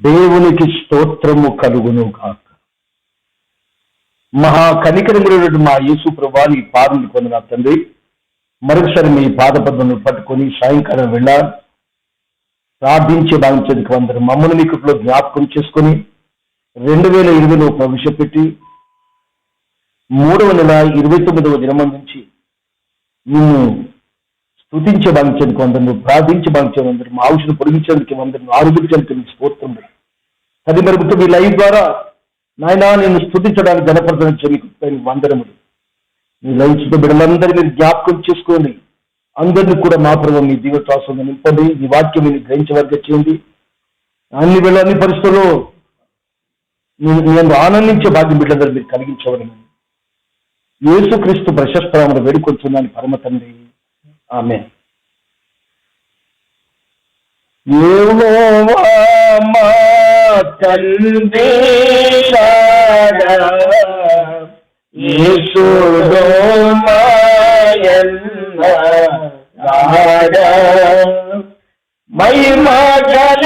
దేవునికి స్తోత్రము కలుగును కాక. మహా కనికరముడు మా యేసు ప్రభువా, నీ పాదములు పొందిన తండ్రి, మరొకసారి మీ పాదపద్మను పట్టుకొని సాయంకాలం వెళ్ళాలి ప్రార్థించే భావించేందుకు అందరూ మమ్మల్ని మీ కృపలో జ్ఞాపకం చేసుకొని 2020లో ప్రవేశపెట్టి 3వ నెల 29వ దినం నుంచి నిన్ను స్తుతించే భావించేందుకు అందరూ ప్రార్థించే భావించేందుకు అందరూ మా ఔషధం పొడిగించేందుకు అందరూ ఆరోగ్యించేందుకు స్తోత్రం. అది మరొకటి మీ లైవ్ ద్వారా నాయనా నేను స్తుతించడానికి గణపరచడానికి మీకు వందనములు. మీ లైవ్ చుట్టూ బిడ్డలందరినీ మీరు జ్ఞాపకం చేసుకోండి. అందరినీ కూడా మా ప్రభువు మీ దీవెనతో నింపండి. ఈ వాక్యం మీరు గ్రహించవర్గ చేయండి. అన్ని వేళ అన్ని పరిస్థితుల్లో నేను ఆనందించే భాగ్యం బిడ్డలందరూ మీరు కలిగించవలని యేసుక్రీస్తు ప్రశస్త నామములో వేడుకొంచున్నాను పరమ తండ్రి, ఆమేన్. యెహోవా మా తండ్రి యేసుడు మాయన్న మహిమా గల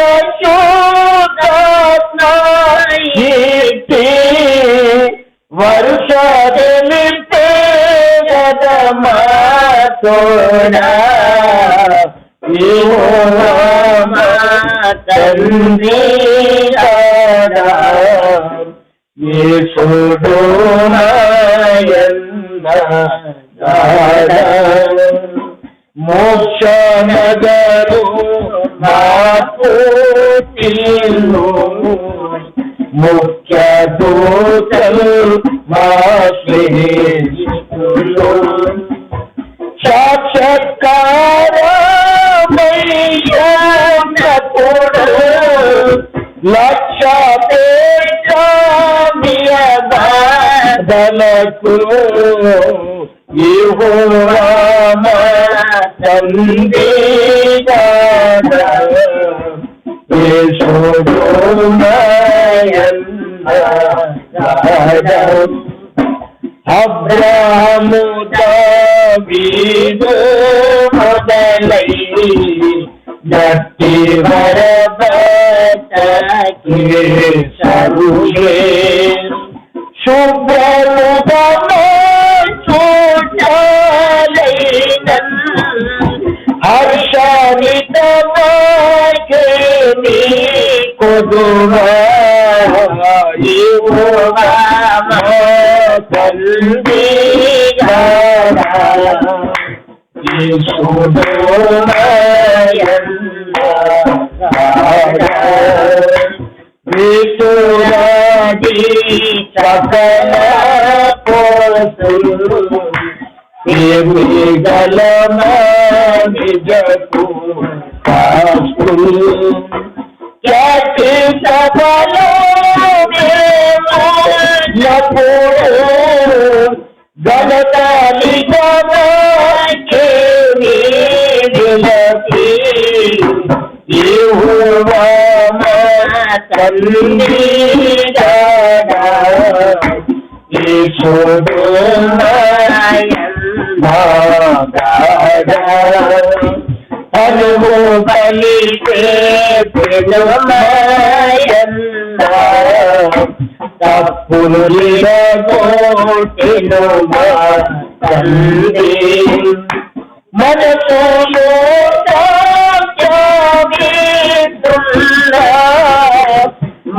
చూడాత్మీతి వరుష తెలిపే గదమా సోనా యెహోవా మా తండ్రి యేసుడు మాయన్న మోక్ష నగరు మాతృ ముఖ్య దూతలు మా శ్రేష్ఠులు సాక్షాత్కారమయ్యప్పుడు లక్ష యెహోవా మా తండ్రి యేసుడు మాయన్న అబ్రాహాము దావీదు మొదలై గట్టి వరబతకి సరులే శుభ్రముగా హర్షానితమాగే కొదువా యెహోవా మా తండ్రి యేసుడు మాయన్న యేసురాజి సకల పోసులు గల నిజకు ఖ్యాతి సభలో గణతాలి యెహోవా మా తండ్రి యేసుడు అనుభూ బలిపే మాయన్న తప్పులు కోటిను మా తండ్రి మనసులో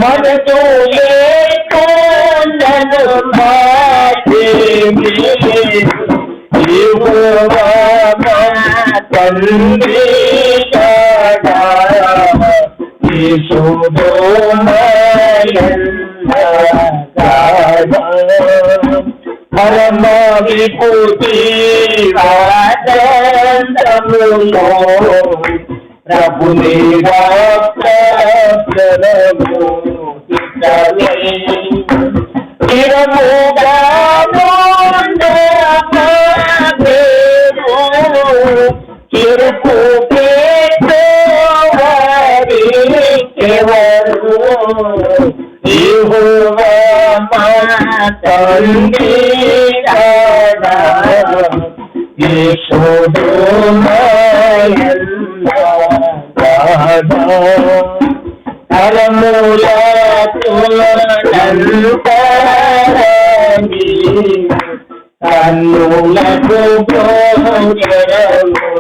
మనసు లేకున్నను మాదేవి యెహోవా మా తండ్రి యేసుడు మాయన్న పరమ విభూతి ఆనందములో ప్రభుని చిరముగా చిరుకు ఎవరు యెహోవా మా తండ్రి యేసుడు మాయన్న కరములతో నంతరని కన్నులకు గోచరము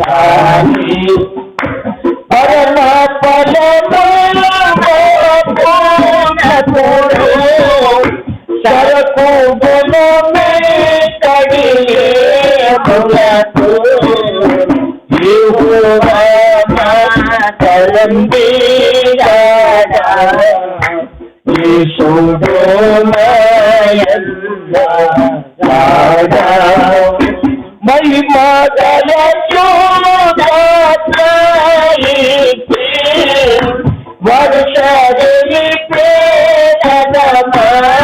కాని పరమ పరమూనప్పుడు సరకు గుణమే కడియే ములకు మహిమగల వర్షరి ప్రేరమతోడా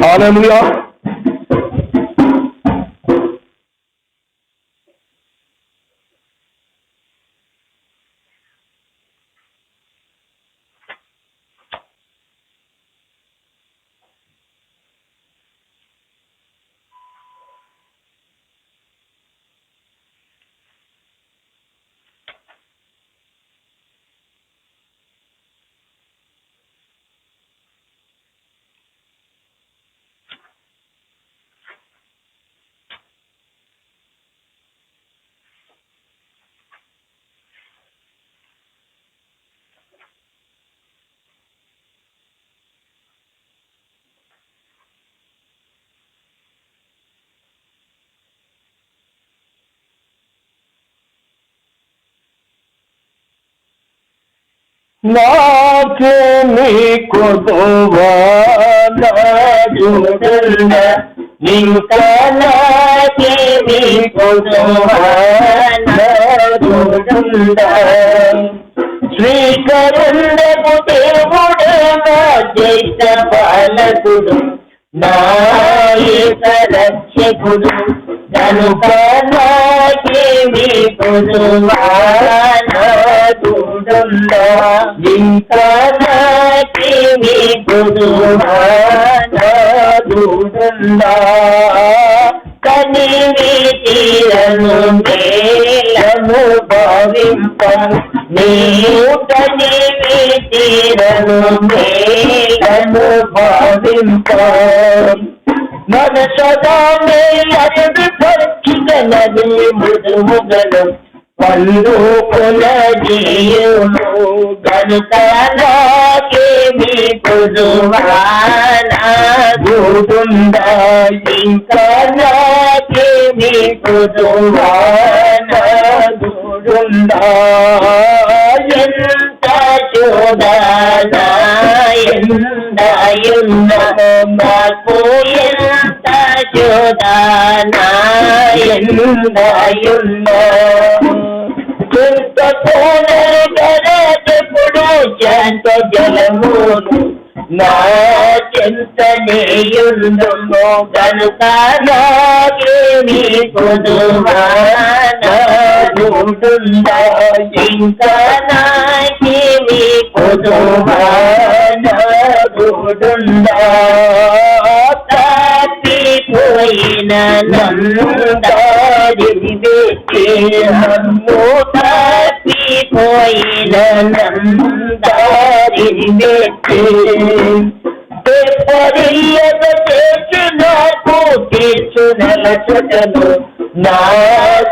హల్లెలూయా. నాకే నీకు చూడుండ ఇంకా నాకే నీకు చూడుండ శ్రీకరుండకు దేవుడు నా జ్యేష్ఠ బాలకుడు నాయక రక్షకుడు కనుక నాకేమి కుదువానూడుండా ఇంకా నాకేమి కుదువానూడుండా కనివి తీరను మేలను భావింప నీవు కనివి తీరను మేలను భావింప మన సదా మేలవి పరిచిత నది మృదుముగలు పళ్ళు కొలజీయును గనుక నాకేమి కుదువానూడుండా ఇంకా నాకేమి కుదువానూడుండా ఎంత చూడాలా ఎందాయున్న మాకు ఎంత చూడాలా ఎందాయున్న చింత కోనెప్పుడు శాంత జలమును నా చింతనేయుందును గనుక నాకేమి కుదువానూడుండా ఇంకా నాకేమి కుదువానూడుండా తప్పిపోయిన నందారిని వెతికి నన్ను తప్పిపోయిన నందారిని వెతికి తెప్పరియగ చేసి నాకు తీర్చునల చుటను నా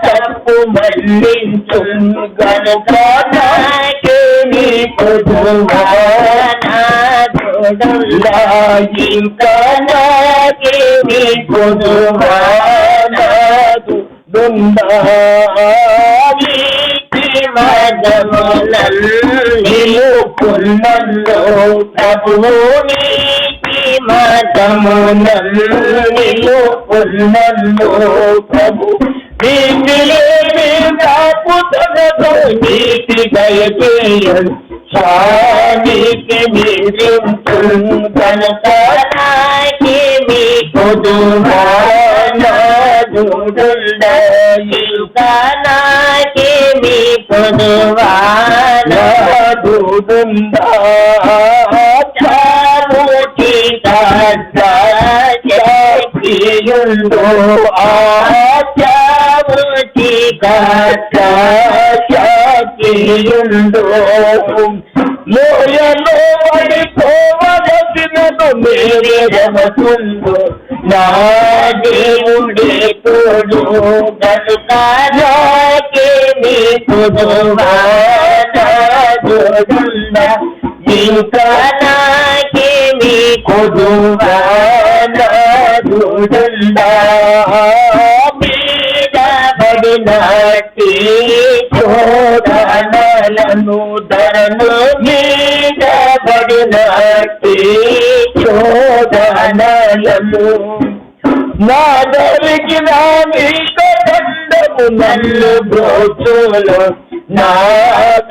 తప్పు మళ్ళించు గనుక నాకేమి కుదువానూడుండా ఇంకా నాకేమి కుదువానూడుండా నిలుపున్నో ప్రభువు నీతి నిలుపున్నో ప్రభు నీతి లేని నాకు తనకు నీతి దయచేయు స్వామికి నిలించు కనుక నాకేమి కుదువానూడుండా ఇంకా నాకేమి కుదువానూడుండా చూడుందా చావుకి శక్తియుందో ఆ చావుకి శక్తియుందో లోయలో పడిపోవలసినదు మేరెవతుందో నా దేవుడే తోడు కనుక నాకేమి కొదువా నాదుందా ఇంకా నాకేమి కొదువా నాదుందా మీద పడినట్టి చోదనలను ధరను మీద పడినట్టి చోదనలను నా దొరికిన నీకు నన్ను బ్రోచులు నా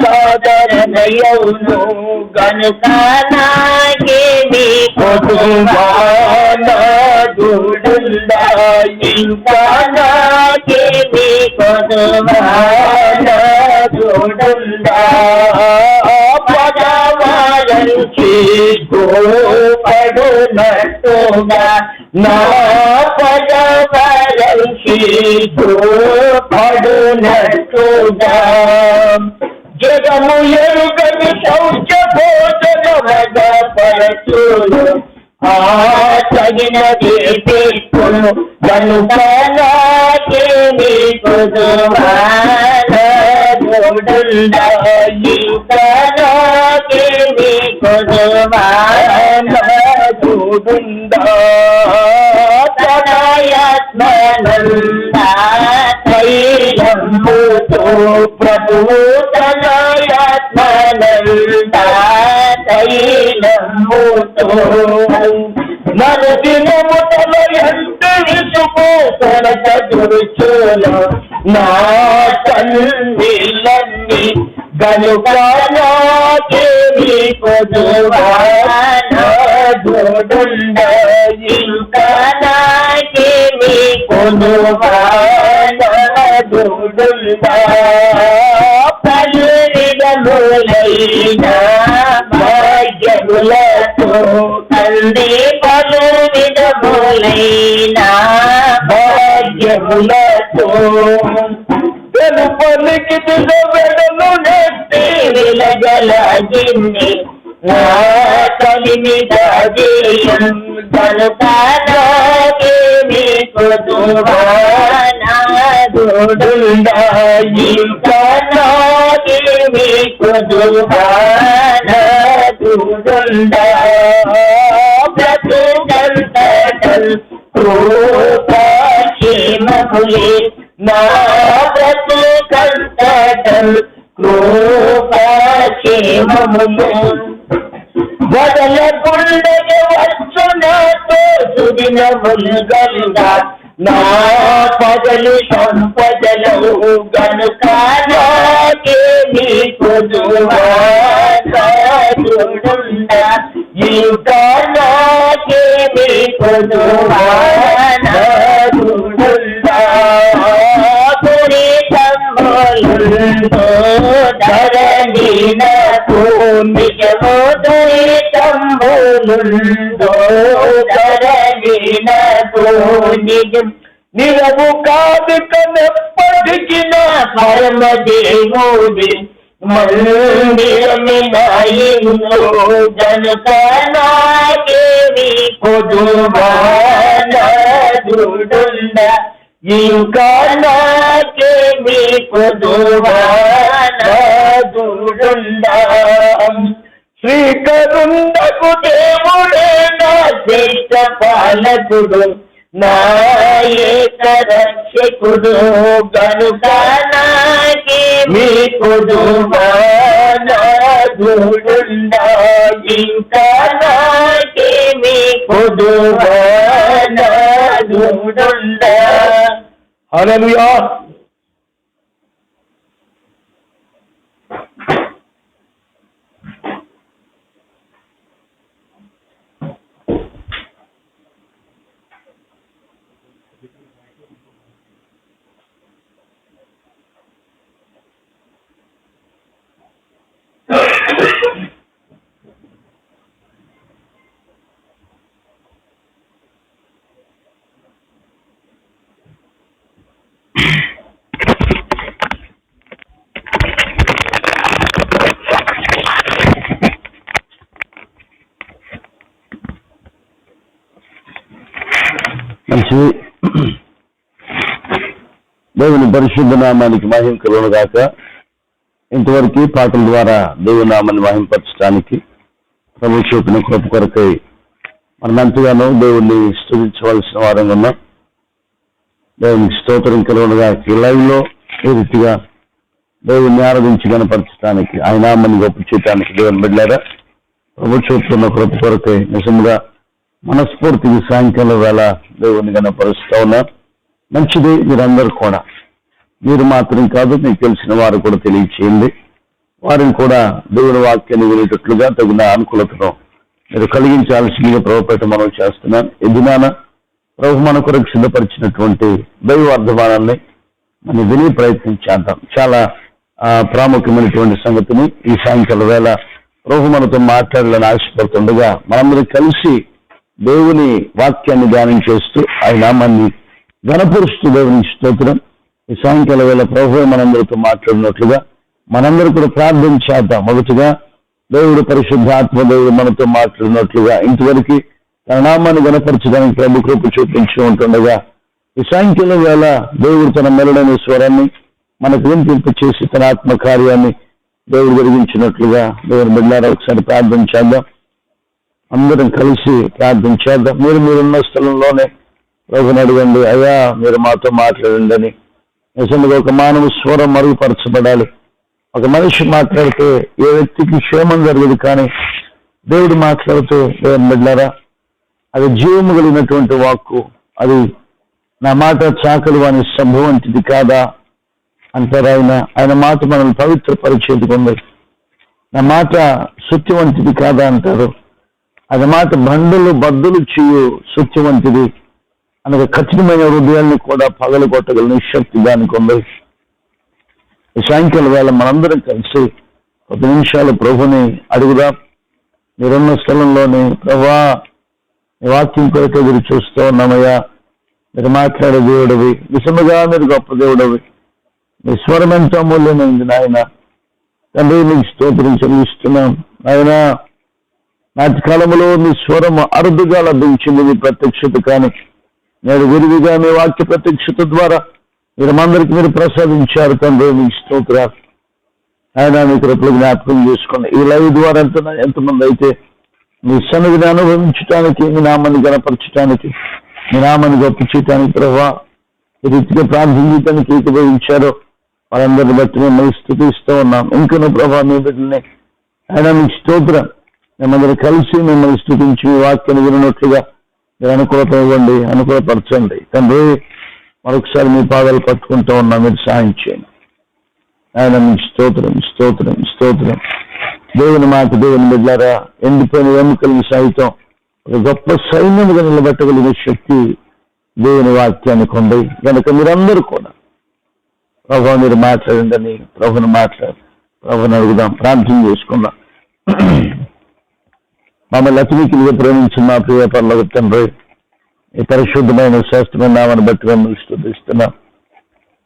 సాధనయౌను గనుక నాకేమి కొదువా నాదుందా ఇంకా నాకేమి కొదువా నాదుందా పదవారంచి గోపడునట్టుగా నా పదవారంచి గోపడునట్టుగా జగము ఎరుగని శౌచ భోజన పరచులు ఆ తగినది తీర్పును కనుక నాకేమి కొదువా నాదుందా ఇంకా నాకేమి కొదువా నాదుందా తనయాత్మనందా తైలంబుతో ప్రభువు తనయాత్మనందా తైలంబుతో నరదినము తల ఎంత విసుపు తనక దురుచులు నా కన్నీళ్ళన్నీ గనుక నాకేమి కొదువా నాదుందా ఇంకా నాకేమి కొదువా నాదుందా పలువిధములైన భాగ్యములతో తండ్రి పలువిధములైన భాగ్యములతో తెలుపలికి వెడలు నెట్టి వెలగలగింది నా కలిమి దాజేయం కనుక నాకేమి కొదువా నాదుందా ఇంకా నాకేమి కొదువా నాదుందా బ్రతుకంతటల్ కృపాక్షేమములే నా బ్రతుకంతటల్ కృపాక్షేమములు వదల గుండె వచ్చునాతో సుదినములుగలుగా నా పగలు సంపదలు గనుక నాకేమి కొదువా నాదుందా ఇంకా నాకేమి కొదువా నాదుందా దురితములుందో ధరణినకు నిజము దురితములుందో ధరణినకు నిజం నిరవు కాదు కనెప్పటికి నా పరమ దేవుడి మందిరమినాయిను గనుక నాకేమి కొదువా నాదుందా ఇంకా నాకేమి కొదువా నాదుందా శ్రీకరుండకు దేవుడే నా శ్రేష్ఠ పాలకుడు నా ఏక రక్షకుడు గనుక నాకేమి కొదువా నాదుందా ఇంకా నాకేమి కొదువా నాదుందా హల్లెలూయా. మంచిది. దేవుని పరిశుద్ధ నామానికి మహిమ కలుగును గాక. ఇంతవరకు పాటల ద్వారా దేవుని నామాన్ని మహిమపరచడానికి ప్రభు చూపిన కృప కొరకై మనం ఎంతగానో దేవుణ్ణి స్తుతించవలసిన వారంగా ఉన్నాం. దేవునికి స్తోత్రం కలుగును గాక. ఈ లైవ్లో ఈ రీతిగా దేవుణ్ణి ఆరాధించి కనపరచడానికి, ఆయన నామాన్ని గొప్ప చేయడానికి దేవుని బిడ్డలారా ప్రభు చూపుతున్న కృప కొరకై నిజంగా మనస్ఫూర్తికి సాయంకాలం వేళ దేవుని కనపరుస్తూ ఉన్నారు. మంచిది. మీరందరూ కూడా, మీరు మాత్రం కాదు, మీకు తెలిసిన వారు కూడా తెలియచేయండి. వారిని కూడా దేవుని వాక్యాన్ని వినేటట్లుగా తగిన అనుకూలతను మీరు కలిగించాల్సిందిగా ప్రభుపేట మనం చేస్తున్నాను. ఎదినాన ప్రభు మన కొరకు సిద్ధపరిచినటువంటి దైవ వర్ధమానాన్ని మనం విని ప్రయత్నించేద్దాం. చాలా ప్రాముఖ్యమైనటువంటి సంగతిని ఈ సాయంకాలం వేళ ప్రభు మనతో మాట్లాడాలని ఆశపడుతుండగా మనందరూ కలిసి దేవుని వాక్యాన్ని ధ్యానం చేస్తూ ఆయన నామాన్ని ఘనపరుస్తూ దేవునికి స్తోత్రం. ఈ సాయంకాల వేళ ప్రభు మనందరితో మాట్లాడినట్లుగా మనందరూ కూడా ప్రార్థన చేద్దాం. మొదటిగా దేవుడు పరిశుద్ధాత్మ దేవుడు మనతో మాట్లాడినట్లుగా ఇంతవరకు తన నామాన్ని ఘనపరచడానికి ప్రభు కృప చూపించి ఉంటుండగా ఈ సాయంకాల వేళ దేవుడు తన మెలడైన స్వరాన్ని మనకు వినిపింప చేసి తన ఆత్మ కార్యాన్ని దేవుడు జరిగించినట్లుగా దేవుని బిడ్డలారా ఒకసారి ప్రార్థన చేద్దాం. అందరం కలిసి ప్రార్థన చేద్దాం. మీరున్న స్థలంలోనే ప్రభుని అడగండి, అయ్యా మీరు మాతో మాట్లాడండి అని. నిజంగా ఒక మానవ స్వరం మరుగుపరచబడాలి. ఒక మనిషి మాట్లాడితే ఏ వ్యక్తికి క్షేమం జరగదు, కానీ దేవుడు మాట్లాడుతూ దేవుని బిడ్డలారా అది జీవము కలిగినటువంటి వాక్కు. అది నా మాట చాకలి వాని సభ వంటిది కాదా అంటారు ఆయన. ఆయన మాట మనల్ని పవిత్రపరిచేది ఉంది. నా మాట సుత్తి వంటిది కాదా అంటారు. అది మాట బండలు బద్దలు చేయు సుత్తి వంటిది అనగా కఠినమైన హృదయాన్ని కూడా పగలు కొట్టగలని శక్తి దానికి ఉంది. ఈ సాయంకాల వేళ మనందరం కలిసి 10 నిమిషాలు ప్రభుని అడుగుదాం. మీరున్న స్థలంలోనే ప్రభా ఈ వాక్యం కొరకు ఎదురు చూస్తూ ఉన్నామయ్యా, మీరు మాట్లాడే దేవుడివి, నిజముగా మీరు గొప్ప దేవుడివి, మీ స్వరం ఎంత అమూల్యమైంది నాయన. తండ్రి మీకు స్తోత్రం చెల్లిస్తున్నాం నాయన. నాటి కాలంలో మీ స్వరం అరుదుగా లభించింది మీ ప్రత్యక్షత, కానీ నేడు విరివిగా మీ వాక్య ప్రత్యక్షత ద్వారా మీరు అందరికి మీరు ప్రసాదించారు. తండ్రి మీకు స్తోత్రాలు. ఆయన మీ కృపలు జ్ఞాపకం చేసుకోండి. ఈ లైవ్ ద్వారా ఎంతమంది అయితే మీ సన్నిధిని అనుభవించడానికి, మీ నామాన్ని గణపరచడానికి, మీ నామాన్ని గొప్ప చేయడానికి ప్రభావ ఈ రీతిగా ప్రార్థించడానికి ఏకీభవించారో వారందరిని బట్టి మిమ్మల్ని స్తుతిస్తూ ఉన్నాం. ఇంకనూ ప్రభావ మీ బిడ్డల్ని ఆయన మీకు స్తోత్రం. మేమందరూ కలిసి మిమ్మల్ని స్తుతించి మీ వాక్యాన్ని వినట్లుగా మీరు అనుకూలత ఇవ్వండి, అనుకూలపరచండి. తండ్రి మరొకసారి మీ పాదాలు పట్టుకుంటూ ఉన్నాం, మీరు సాయం చేయండి. ఆయన మీకు స్తోత్రం, స్తోత్రం, స్తోత్రం. దేవుని మాట దేవుని బిడ్డలారా ఎండిపోయిన ఎముకలను సైతం ఒక గొప్ప సైన్యముగా నిలబెట్టగలిగిన శక్తి దేవుని వాక్యానికి ఉంది. కనుక మీరందరూ కూడా ప్రభు మీరు మాట్లాడండి అని ప్రభుని అడుగుదాం, ప్రార్థన చేసుకుందాం. మమ్మల్ని అతిథికులుగా ప్రేమించిన మా ప్రియ పరలోక తండ్రి, ఈ పరిశుద్ధమైన శ్రేష్టమైన నామాన్ని బట్టి మిమ్మల్ని స్తుతిస్తున్నాం.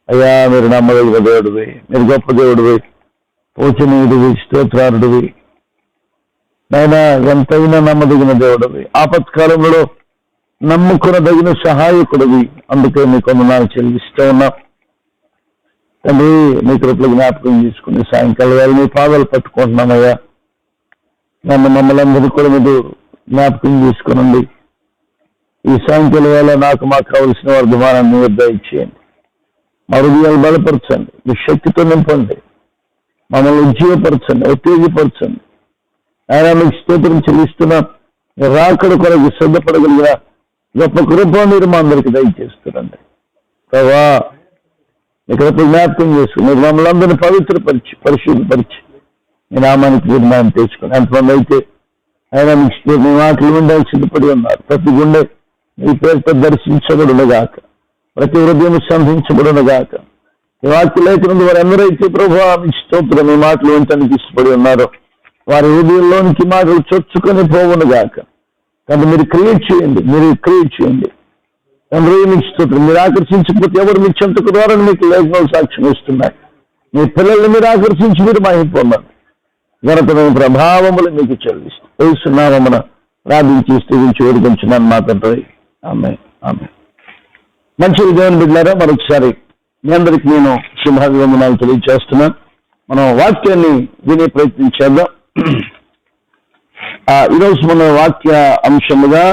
అయ్యా మీరు నమ్మదగిన దేవుడివి, మీరు గొప్ప దేవుడివి, పూజనీయుడివి, స్తోత్రారుడివి, నాయనా ఎంతైనా నమ్మదగిన దేవుడివి, ఆపత్కాలంలో నమ్ముకునదగిన సహాయకుడివి. అందుకే మీకు వందనాలు చెల్లిస్తూ ఉన్నాం. తండ్రి మీ కృపలు జ్ఞాపకం తీసుకుని సాయంకాలం వేళ మీ పాదాలు పట్టుకుంటున్నామయ్యా. మమ్మల్ని అందరూ కూడా మీరు జ్ఞాపకం తీసుకునండి. ఈ సాయంకాలం వేళ మాకు కావలసిన వర్ధమానాన్ని మీరు దయచేయండి. మా హృదయాలు బలపరచండి, మీ శక్తితో నింపండి, మమ్మల్ని ఉజ్జీవపరచండి, ఉత్తేజపరచండి. ఆయన మీకు స్తోత్రం చెల్లిస్తున్నాం. రాకడ కొరకు సిద్ధపడగలిగిన గొప్ప కృప మీరు మా అందరికి దయచేస్తున్నాండి. ప్రభా ఇక్కడ జ్ఞాపకం చేసుకుని మీరు మమ్మల్ని అందరినీ పవిత్రపరిచి పరిశుద్ధపరిచి మీ నామానికి నిర్ణయం తెచ్చుకుని ఎంతమంది అయితే ఆయన మీకు మీ మాటలు ఉండాలి సిద్ధపడి ఉన్నారు. ప్రతి గుండె మీ పేరుతో దర్శించబడునగాక, ప్రతి హృదయం సంధించబడునగాక. ఈ వాక్య లేఖనం వారు ఎందరైతే ప్రభా మీ స్తోత్రం మీ మాటలు వినటానికి ఇష్టపడి ఉన్నారో వారి హృదయంలోనికి మాటలు చొచ్చుకొని పోవునుగాక. కానీ మీరు క్రియేట్ చేయండి తండ్రి మీకు స్తోత్రం. మీరు ఆకర్షించకపోతే ఎవరు మీ చెంతకు ద్వారా మీకు లేఖనాలు సాక్ష్యం ఇస్తున్నారు. మీ పిల్లల్ని మీరు ఆకర్షించి మీరు మహిమపొందారు. ఘనతమైన ప్రభావములు మీకు చెల్లిస్తూ యేసు నామమున ప్రార్థించి స్తుతించి వేడుకొంచున్నాను మా తండ్రి. ఆమేన్, ఆమేన్. మంచి దేవుని బిడ్డలారా, మరొకసారి మీ అందరికి నేను శుభాభివందనాలు తెలియజేస్తున్నాను. మనం వాక్యాన్ని వినే ప్రయత్నం చేద్దాం. ఈరోజు మన వాక్య అంశముగా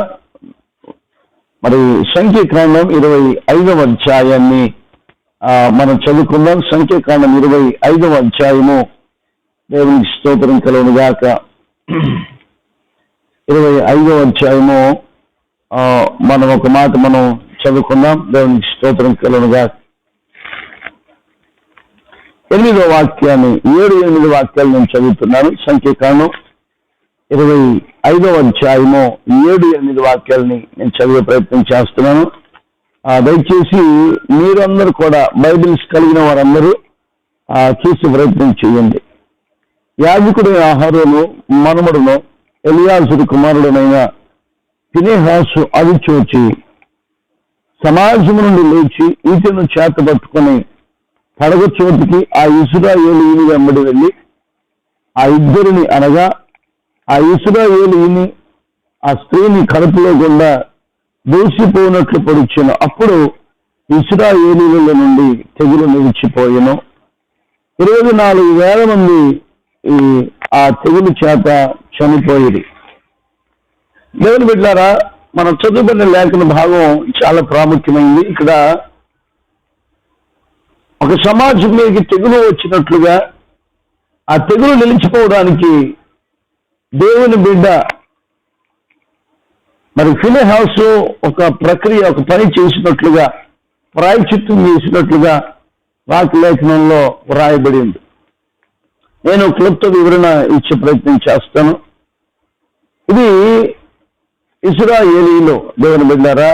మరి సంఖ్యాకాండం 25వ అధ్యాయాన్ని మనం చదువుకుందాం. సంఖ్యాకాండం 25వ అధ్యాయము. దేవునికి స్తోత్రం కలుగును గాక. 25వ అధ్యాయము మనం ఒక మాట మనం చదువుకుందాం. దేవునికి స్తోత్రం కలుగును గాక. 8వ వాక్యాన్ని 7-8 వాక్యాలు నేను చదువుతున్నాను. సంఖ్యాకాండం 25వ అధ్యాయము 7-8 వాక్యాలని నేను చదివే ప్రయత్నం చేస్తున్నాను. దయచేసి మీరందరూ కూడా బైబిల్స్ కలిగిన వారందరూ చూసే ప్రయత్నం చేయండి. యాజకుడు ఆహారోను మనుమడును ఎలియాజరు కుమారుడనైన ఫినెహాసు అది చూచి సమాజము నుండి లేచి ఈటెను చేత పట్టుకొని పడగ చోటికి ఆ ఇశ్రాయేలీయుని వెంబడి వెళ్ళి ఆ ఇద్దరిని అనగా ఆ ఇశ్రాయేలీయుని ఆ స్త్రీని కడుపులో గుండా దూసిపోయినట్లు పొడిచాను. అప్పుడు ఇశ్రాయేలీయుల నుండి తెగులు నిలిచిపోయాను. 24,000 మంది ఆ తెగులు చేత చనిపోయేది. దేవుని బిడ్డలారా, మనం చదువుకున్న లేఖన భాగం చాలా ప్రాముఖ్యమైంది. ఇక్కడ ఒక సమాజం మీదకి తెగులు వచ్చినట్లుగా ఆ తెగులు నిలిచిపోవడానికి దేవుని బిడ్డ మరి ఫినెహాసు ఒక ప్రక్రియ, ఒక పని చేసినట్లుగా, ప్రాయశ్చిత్తం చేసినట్లుగా వాక్యలేఖనంలో వ్రాయబడి ఉంది. నేను క్లుప్త వివరణ ఇచ్చే ప్రయత్నం చేస్తాను. ఇది ఇశ్రాయేలీయులు దేవుని బిడ్డారా,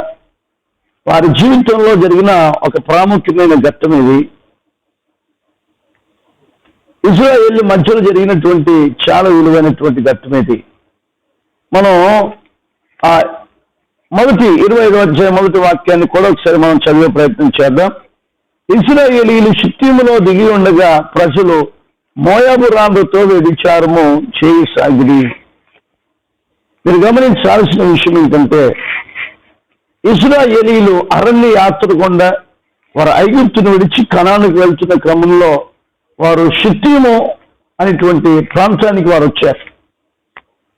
వారి జీవితంలో జరిగిన ఒక ప్రాముఖ్యమైన ఘట్టం ఇది. ఇశ్రాయేలు మధ్యలో జరిగినటువంటి చాలా విలువైనటువంటి ఘట్టం ఇది. మనం మొదటి 25వ అధ్యాయం మొదటి వాక్యాన్ని కూడా ఒకసారి మనం చదివే ప్రయత్నం చేద్దాం. ఇశ్రాయేలీయులు షిత్తీములో దిగి ఉండగా ప్రజలు మోయాబు రాళ్ళతో వ్యభిచారము చేయసాగిరి. మీరు గమనించాల్సిన విషయం ఏంటంటే, ఇశ్రాయేలీయులు అరణ్య యాత్ర గుండా వారు ఐగుప్తును విడిచి కనానుకు వెళ్తున్న క్రమంలో వారు షిత్తీము అనేటువంటి ప్రాంతానికి వారు వచ్చారు.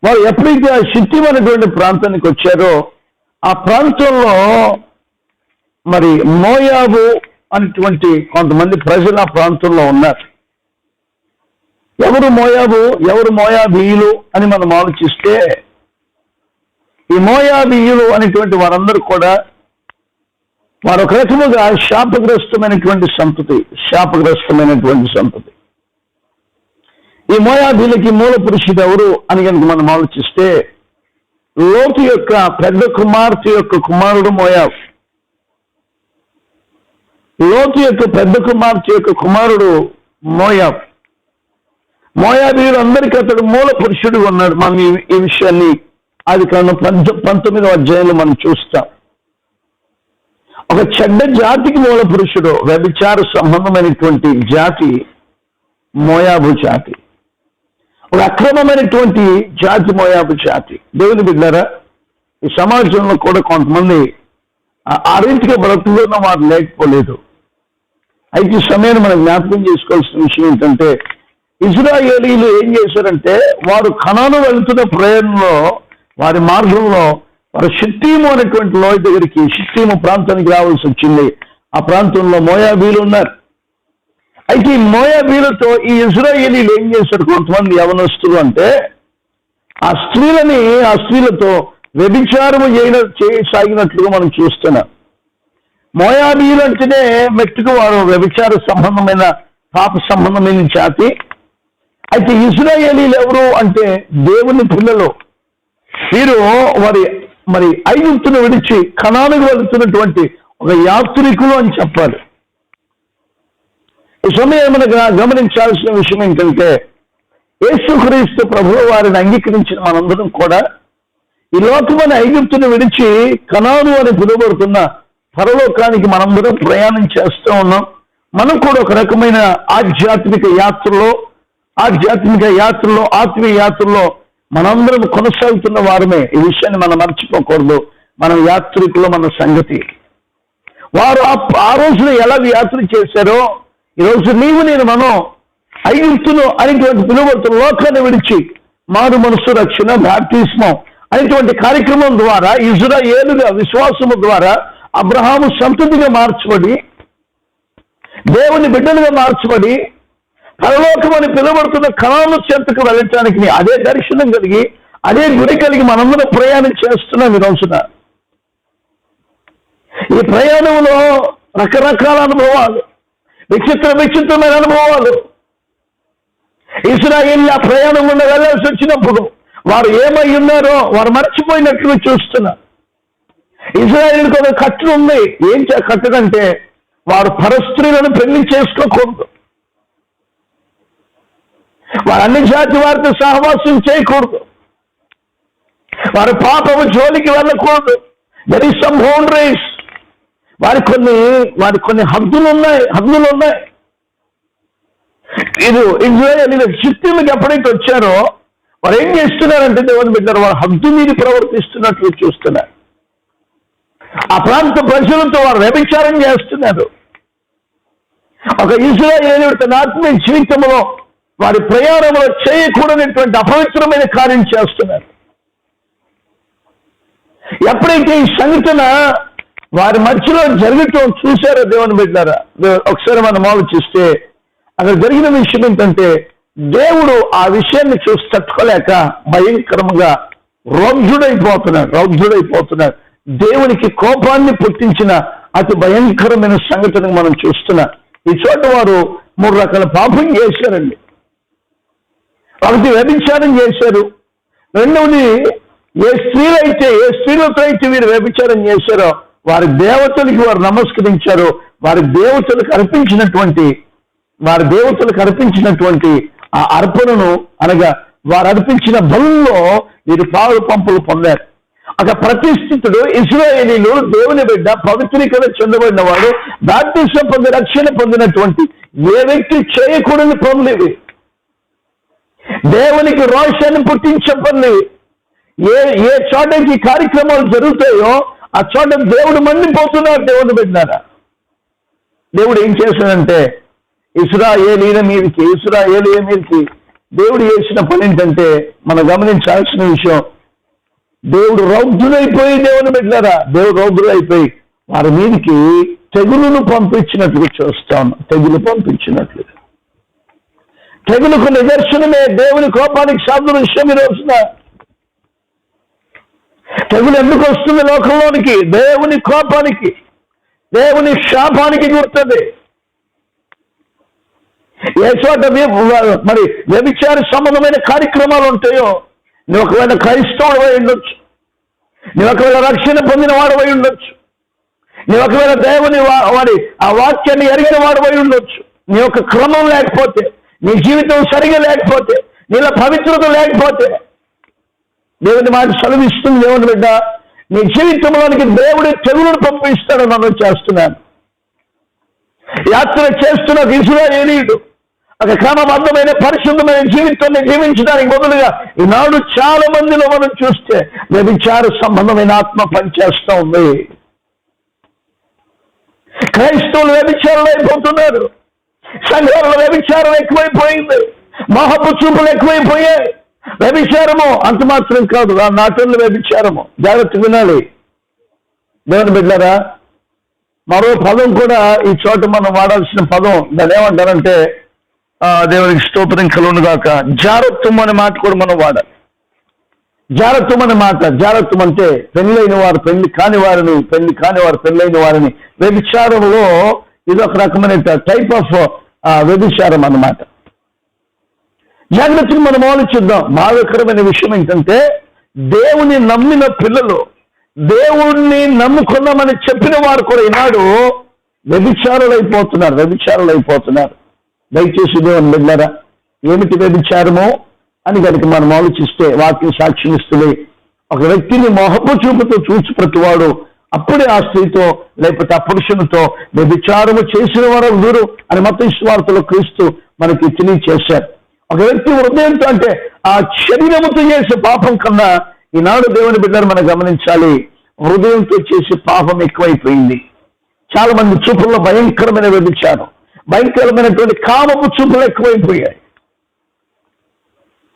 వారు ఎప్పుడైతే ఆ షిత్తీము అనేటువంటి ప్రాంతానికి వచ్చారో ఆ ప్రాంతంలో మరి మోయాబు అనేటువంటి కొంతమంది ప్రజలు ఆ ప్రాంతంలో ఉన్నారు. ఎవరు మోయాబు, ఎవరు మోయాబీయులు అని మనం ఆలోచిస్తే, ఈ మోయాబీయులు అనేటువంటి వారందరూ కూడా వారు ఒక రకముగా శాపగ్రస్తమైనటువంటి సంతతి. ఈ మోయాబీలకి మూల పురుషుడు ఎవరు అని కనుక మనం ఆలోచిస్తే, లోతు యొక్క పెద్ద కుమార్తె యొక్క కుమారుడు మోయాబు. లోతు యొక్క పెద్ద కుమార్తె యొక్క కుమారుడు మోయాబు. మోయాబీయులు అందరికీ అతడు మూల పురుషుడు ఉన్నాడు. మనం ఈ విషయాన్ని ఆదికాండం 19వ అధ్యాయంలో మనం చూస్తాం. ఒక చెడ్డ జాతికి మూల పురుషుడు, వ్యభిచార సంబంధమైనటువంటి జాతి మోయాబు జాతి. ఒక అక్రమమైనటువంటి జాతి మోయాబు జాతి. దేవుని బిడ్డారా, ఈ సమాజంలో కూడా కొంతమంది ఆ రీతిగా బ్రతుకున్న వారు లేకపోలేదు. అయితే ఈ సమయాన్ని మనం జ్ఞాపకం చేసుకోవాల్సిన విషయం ఏంటంటే, ఇశ్రాయేలీయులు ఏం చేశారంటే, వారు కనాను వెళ్తున్న ప్రయాణంలో వారి మార్గంలో వారు షిత్తీము అనేటువంటి లోయ దగ్గరికి, షిత్తీము ప్రాంతానికి రావాల్సి వచ్చింది. ఆ ప్రాంతంలో మోయాబీలు ఉన్నారు. అయితే ఈ మోయాబీలతో ఈ ఇశ్రాయేలీయులు ఏం చేశారు, కొంతమంది యవనస్తులు అంటే ఆ స్త్రీలతో వ్యభిచారము చేయసాగినట్లుగా మనం చూస్తున్నాం. మోయాబీయులు అంటేనే మెట్టుకు వారు వ్యభిచార సంబంధమైన పాప సంబంధమైన జాతి. అయితే ఇశ్రాయేలీయులు ఎవరు అంటే దేవుని పిల్లలు. వీరు మరి ఐగుప్తును విడిచి కనానుకు వెళుతున్నటువంటి ఒక యాత్రికులు అని చెప్పాలి. ఈ సమయం మనకు గమనించాల్సిన విషయం ఏంటంటే, యేసుక్రీస్తు ప్రభువు వారిని అంగీకరించిన మనందరం కూడా ఈ లోకమైన ఐగుప్తును విడిచి కనాను అని పిలువబడుతున్న పరలోకానికి మనందరం ప్రయాణం చేస్తూ ఉన్నాం. మనం కూడా ఒక రకమైన ఆధ్యాత్మిక యాత్రలో ఆత్మీయ యాత్రలో మనందరం కొనసాగుతున్న వారమే. ఈ విషయాన్ని మనం మర్చిపోకూడదు. మనం యాత్రికులు, మన సంగతి. వారు ఆ రోజున ఎలా యాత్ర చేశారో ఈరోజు మనం ఐగుప్తును అనేటువంటి పిలువబడుతున్న లోకాన్ని విడిచి మారు మనసు రక్షణ బాప్తిస్మం అనేటువంటి కార్యక్రమం ద్వారా ఇజ్రాయేలుగా విశ్వాసము ద్వారా అబ్రహాము సంతతిగా మార్చబడి దేవుని బిడ్డలుగా మార్చబడి పరలోకం అని పిలువబడుతున్న కనాను చెంతకు వెళ్ళటానికి అదే దర్శనం కలిగి అదే గురి కలిగి మనందరం ప్రయాణం చేస్తున్నాం ఈ రోజున. ఈ ప్రయాణంలో రకరకాల అనుభవాలు, విచిత్రమైన అనుభవాలు. ఇశ్రాయేలు ఆ ప్రయాణం గుండా వెళ్ళాల్సి వచ్చినప్పుడు వారు ఏమై ఉన్నారో వారు మర్చిపోయినట్లు చూస్తున్నారు. ఇశ్రాయేలుకి ఒక కట్టు ఉంది. ఏం కట్టడంటే వారు పరస్త్రీలను పెళ్లి చేసుకోకూడదు, వారు అన్ని జాతి వారితో సహవాసం చేయకూడదు, వారు పాపము జోలికి వెళ్ళకూడదు. There is some boundaries. వారికి కొన్ని హద్దులు ఉన్నాయి. ఇది ఇజ్రాయేలు షిట్టింకి ఎప్పుడైతే వచ్చారో వారు ఏం చేస్తున్నారంటే దేవుని బిడ్డలు వారు హద్దు మీది ప్రవర్తిస్తున్నట్లు చూస్తున్నారు. ఆ ప్రాంత ప్రజలతో వారు వ్యభిచారం చేస్తున్నారు. ఒక ఇజ్రాయేలు తన ఆత్మీయ జీవితంలో వారి ప్రయాణంలో చేయకూడనటువంటి అపవిత్రమైన కార్యం చేస్తున్నారు. ఎప్పుడైతే ఈ సంఘటన వారి మధ్యలో జరగటం చూశారో దేవుని బిడ్డారా, ఒకసారి మనం ఆలోచిస్తే అక్కడ జరిగిన విషయం ఏంటంటే దేవుడు ఆ విషయాన్ని చూసి తట్టుకోలేక భయంకరంగా రౌద్రుడైపోతున్నాడు. దేవునికి కోపాన్ని పుట్టించిన అతి భయంకరమైన సంఘటన మనం చూస్తున్నాం. ఈ చోట వారు 3 రకాల పాపం చేశారండి. ఒకటి వ్యభిచారం చేశారు. రెండవది ఏ స్త్రీలతో అయితే వీరు వ్యభిచారం చేశారో వారి దేవతలకి వారు నమస్కరించారు. వారి దేవతలకు అర్పించినటువంటి ఆ అర్పణను అనగా వారు అర్పించిన బలుల్లో వీరు పాలు పంపులు పొందారు. ఒక ప్రతిష్ఠితుడు ఇశ్రాయేలీయులు దేవుని బిడ్డ పవిత్రీకరణ చెందబడిన వాడు బాప్తిసం పొంది రక్షణ పొందినటువంటి ఏ వ్యక్తి చేయకూడని పనులు దేవునికి రోషాన్ని పుట్టించే పనులు. ఏ చోటకి కార్యక్రమాలు జరుగుతాయో ఆ చోట దేవుడు మండిపోతున్నారు. దేవుడు బిడ్డారా, దేవుడు ఏం చేశాడంటే ఇశ్రాయేలీయుల మీదకి దేవుడు చేసిన పని ఏంటంటే మనం గమనించాల్సిన విషయం, దేవుడు రౌద్రుడైపోయి దేవుని బిడ్డారా, దేవుడు రౌద్రుడైపోయి వారి మీదకి తెగులును పంపించినట్లు చూస్తాం. తెగులుకు నిదర్శనమే దేవుని కోపానికి సాదృశ్యం ఈ రోజున. తెగులు ఎందుకు వస్తుంది లోకంలోనికి? దేవుని కోపానికి, దేవుని శాపానికి గుర్తుంది. ఏ చోట మరి వ్యభిచార సంబంధమైన కార్యక్రమాలు ఉంటాయో నువ్వు ఒకవేళ క్రైస్తవుడు అయి ఉండొచ్చు, నువ్వు ఒకవేళ రక్షణ పొందిన వాడు అయి ఉండొచ్చు, నువ్వు ఒకవేళ దేవుని వాడి ఆ వాక్యాన్ని ఎరిగిన వాడు అయి ఉండొచ్చు. నీ యొక్క క్రమం లేకపోతే, నీ జీవితం సరిగా లేకపోతే, నీలో పవిత్రత లేకపోతే దేవుని మాట సెలవిస్తుంది. దేవుని బిడ్డ నీ జీవితంలోనికి దేవుడి తెగులును పంపిస్తాడని మనం చేస్తున్నాను. యాత్ర చేస్తున్న ఇశ్రాయేలీయుడు ఒక క్రమబద్ధమైన పరిశుద్ధమైన జీవితాన్ని జీవించడానికి బదులుగా ఈనాడు చాలా మందిలో మనం చూస్తే వ్యభిచార సంబంధమైన ఆత్మ పనిచేస్తూ ఉంది. క్రైస్తవులు వ్యభిచారులు అయిపోతున్నారు. సంఘాలలో వ్యభిచారం ఎక్కువైపోయింది. మోహపు చూపులు ఎక్కువైపోయాయి. వ్యభిచారము అంత మాత్రం కాదు, ఆ నాటల్లో వ్యభిచారము. జాగ్రత్త వినాలి దేవుని బిడ్డలారా. మరో పదం కూడా ఈ చోట మనం వాడాల్సిన పదం, దాన్ని ఏమంటారంటే దేవునికి స్తోత్రం కలుగును గాక, జారత్వం అనే మాట కూడా మనం వాడాలి. జారత్వం అంటే పెళ్ళైన వారు పెళ్లి కాని వారిని, పెళ్లి కాని వారు పెళ్ళైన వారిని. వ్యభిచారంలో ఇది ఒక రకమైన టైప్ ఆఫ్ వ్యభిచారం అన్నమాట. జాగ్రత్తగా మనం ఆలోచిద్దాం. బాధాకరమైన విషయం ఏంటంటే దేవుని నమ్మిన పిల్లలు, దేవుణ్ణి నమ్ముకున్నామని చెప్పిన వారు కూడా ఈనాడు వ్యభిచారులు అయిపోతున్నారు. దయచేసి దేవుని బిడ్డలారా, ఏమిటి వ్యభిచారమో అని కనుక మనం ఆలోచిస్తే వాక్యం సాక్ష్యం ఇస్తుంది. ఒక వ్యక్తిని మోహపు చూపుతో చూసి ప్రతివాడు అప్పుడే ఆ స్త్రీతో లేకపోతే ఆ పురుషునితో వ్యభిచారము చేసిన వారు వీరు అని మత్తయి సువార్తలో క్రీస్తు మనకి తెలియచేశారు. ఒక వ్యక్తి హృదయంతో అంటే ఆ శరీరముతో చేసే పాపం కన్నా ఈనాడు దేవుని బిడ్డలు మనం గమనించాలి, హృదయంతో చేసే పాపం ఎక్కువైపోయింది. చాలా మంది చూపుల్లో భయంకరమైన వ్యభిచారం, భయంకరమైనటువంటి కామపు చూపులు ఎక్కువైపోయాయి.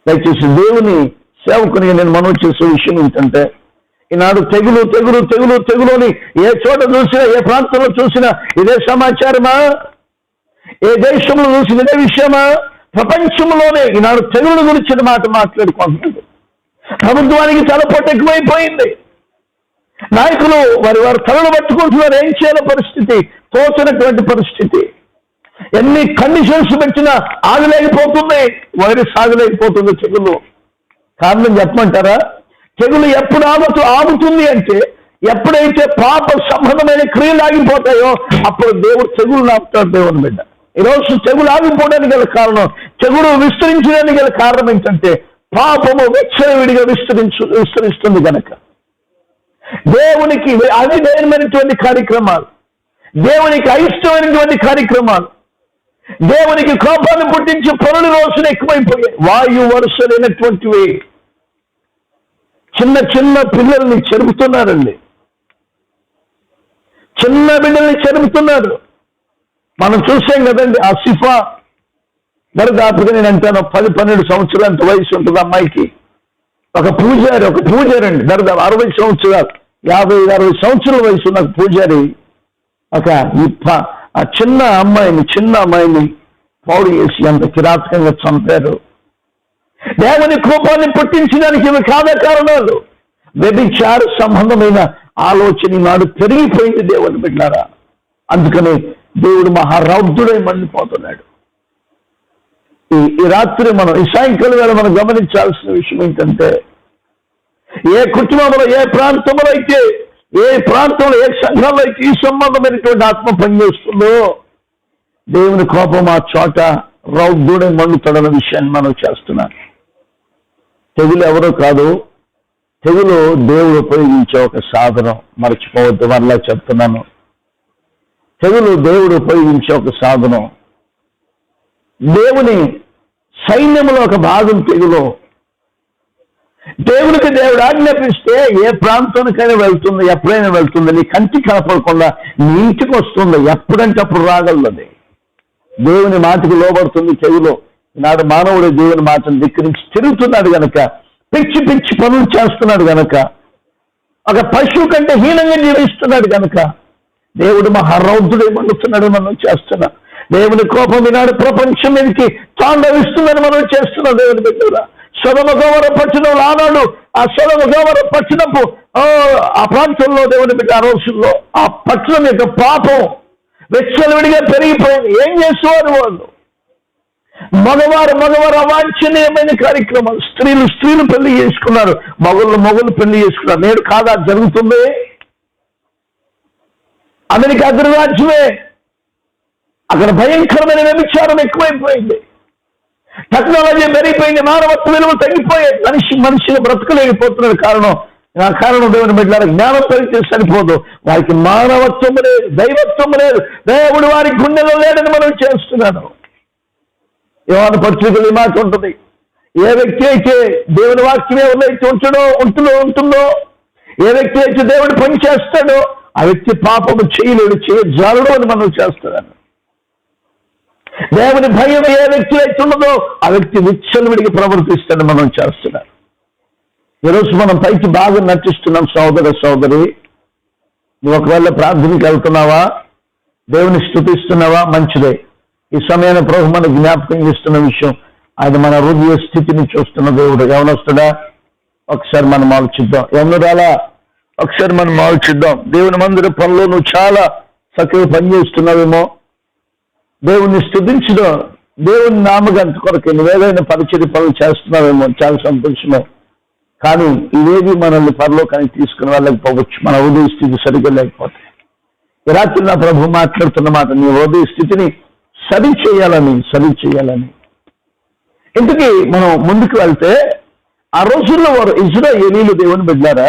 దయచేసి దేవుని సేవకుని నేను మనవి చేసే విషయం ఏంటంటే, ఈనాడు తెగులు తెగులు తెగులు తెగులు అని ఏ చోట చూసినా, ఏ ప్రాంతంలో చూసినా ఇదే సమాచారమా? ఏ దేశంలో చూసిన ఇదే విషయమా? ప్రపంచంలోనే ఈనాడు తెగుల గురించిన మాట మాట్లాడుకుంటున్నారు. ప్రభుత్వానికి తలపోటు ఎక్కువైపోయింది. నాయకులు వారి తలలు పట్టుకుంటున్నారు. ఏం చేయాల పరిస్థితి, తోచనటువంటి పరిస్థితి. ఎన్ని కండిషన్స్ పెట్టినా ఆగలేకపోతుంది, వైరస్ ఆగలేకపోతుంది తెగులు. కారణం చెప్పమంటారా? తెగులు ఎప్పుడు ఆగుతుంది అంటే, ఎప్పుడైతే పాప సంబంధమైన క్రియలు ఆగిపోతాయో అప్పుడు దేవుడు తెగులు ఆపుతాడు. దేవుని బిడ్డ, ఈరోజు తెగులు ఆగిపోవడానికి గల కారణం, తెగులు విస్తరించడానికి గల కారణం ఏంటంటే, పాపము విచ్చలవిడిగా విస్తరిస్తుంది కనుక. దేవునికి అవిధేయమైనటువంటి కార్యక్రమాలు, దేవునికి అయిష్టమైనటువంటి కార్యక్రమాలు, దేవునికి కోపాన్ని పుట్టించే పనులు రోజున ఎక్కువైపోయాయి. వాయు వరుసలైనటువంటివి. చిన్న చిన్న పిల్లల్ని చెరుపుతున్నారండి, చిన్న బిడ్డల్ని చెరుపుతున్నారు. మనం చూసాం కదండి, ఆ సిఫా దరిదాపుగా నేను అంటాను 10-12 సంవత్సరాల వయసు ఉంటుంది అమ్మాయికి. ఒక పూజారి అండి, దరిదాపు 60 సంవత్సరాలు 50-60 సంవత్సరాల వయసు ఉన్న పూజారి ఆ చిన్న అమ్మాయిని పౌడు చేసి అంత కిరాతకంగా చంపారు. దేవుని కోపాన్ని పుట్టించడానికి ఇవి కాదా కారణాలు? వ్యభిచార సంబంధమైన ఆలోచన నాడు పెరిగిపోయింది దేవుని బిడ్డలారా. అందుకని దేవుడు మహారౌద్రుడై మండిపోతున్నాడు. ఈ రాత్రి ఈ సాయంకాలం వేళ మనం గమనించాల్సిన విషయం ఏంటంటే, ఏ కుటుంబంలో, ఏ ప్రాంతంలో అయితే, ఏ సంఘంలో అయితే ఈ సంబంధమైనటువంటి ఆత్మ పనిచేస్తుందో దేవుని కోపం ఆ చోట రౌద్రుడై మండుతాడన్న విషయాన్ని మనం చేస్తున్నాం. తెగులు ఎవరో కాదు, తెగులు దేవుడు ఉపయోగించే ఒక సాధనం. మర్చిపోవద్దు, మరలా చెప్తున్నాను. తెగులు దేవుడు ఉపయోగించే ఒక సాధనం. దేవుని సైన్యంలో ఒక భాగం తెగులు. దేవునికి దేవుడు ఆజ్ఞాపిస్తే ఏ ప్రాంతానికైనా వెళ్తుంది, ఎప్పుడైనా వెళ్తుంది. నీ కంటి కనపడకుండా నీ ఇంటికి వస్తుంది, ఎప్పుడంటే అప్పుడు రాగలది. దేవుని మాటకు లోబడుతుంది తెగులు. ఈనాడు మానవుడు దేవుని మాటను ధిక్కరించి తిరుగుతున్నాడు గనక, పిచ్చి పిచ్చి పనులు చేస్తున్నాడు గనక, ఒక పశువు కంటే హీనంగా జీవిస్తున్నాడు గనక దేవుడు మహారౌద్రుడై మండుతున్నాడు. మనం చేస్తున్నా దేవుని కోపం ఈనాడు ప్రపంచం మీదకి తాండవిస్తుందని మనం చేస్తున్నాం. దేవుని బిడ్డలారా, సొదొమ గొమొర్రా పట్టణంలో ఆనాడు ఆ సొదొమ గొమొర్రా పట్టణపు ఆ ప్రాంతంలో దేవుని బిడ్డ, ఆ రోజుల్లో ఆ పట్టణం యొక్క పాపం విచ్చలవిడిగా పెరిగిపోయింది. ఏం చేసేవారు వాళ్ళు? మగవారు అవాంఛనీయమైన కార్యక్రమాలు. స్త్రీలు పెళ్లి చేసుకున్నారు, మొగలు పెళ్లి చేసుకున్నారు. నేడు కాదా జరుగుతుంది? అమెరికా అగ్రరాజ్యమే, అక్కడ భయంకరమైన వ్యభిచారం ఎక్కువైపోయింది. టెక్నాలజీ పెరిగిపోయింది, మానవత్వ విలువ తగ్గిపోయాయి. మనిషిని బ్రతకలేకపోతున్నారు. కారణం దేవుని బిడ్డలారా, జ్ఞానం పెరిగితే సరిపోదు, వారికి మానవత్వం లేదు, దైవత్వం లేదు. దేవుడు వారి గుండెలో లేడని మనం చేస్తున్నాను. యోహాను పత్రికలు ఈ మాట ఉంటుంది, ఏ వ్యక్తి అయితే దేవుని వాక్యం ఎవరైతే ఉంటుందో, ఏ వ్యక్తి అయితే దేవుడు పని చేస్తాడో ఆ వ్యక్తి పాపము చేయజాలడు అని మనం చేస్తున్నాను. దేవుని భయం ఏ వ్యక్తి అయితే ఉన్నదో ఆ వ్యక్తి విచ్చలవిడికి ప్రవర్తిస్తాడని మనం చేస్తున్నాం. ఈరోజు మనం పైకి బాగా నటిస్తున్నాం. సోదరి, నువ్వు ఒకవేళ ప్రార్థనకి వెళ్తున్నావా, దేవుని స్తుతిస్తున్నావా, మంచిదే. ఈ సమయాన్ని ప్రభు మన జ్ఞాపకం చేస్తున్న విషయం, ఆయన మన హృదయ స్థితిని చూస్తున్న దేవుడు. యవనస్తుడా, ఒకసారి మనం ఆలోచిద్దాం. యవనురాలా, ఒకసారి మనం ఆలోచిద్దాం. దేవుని మందిర పనిలో నువ్వు చాలా చక్కగా పనిచేస్తున్నావేమో, దేవుణ్ణి స్తుతించడం, దేవుని నామగంత కొరకు నువ్వేదైనా పరిచయ పనులు చేస్తున్నావేమో, చాలా సంతోషమే. కానీ ఇవేవి మనల్ని పరలోకానికి తీసుకుని వెళ్ళకపోవచ్చు, మన హృదయ స్థితి సరిగ్గా లేకపోతే. ఈ రాత్రి నా ప్రభు మాట్లాడుతున్న మాట, నీ హృదయ స్థితిని సరి చేయాలని. ఇంతకీ మనం ముందుకు వెళ్తే, ఆ రోజుల్లో వారు ఇశ్రాయేలీయులు దేవుని బిడ్డలారా,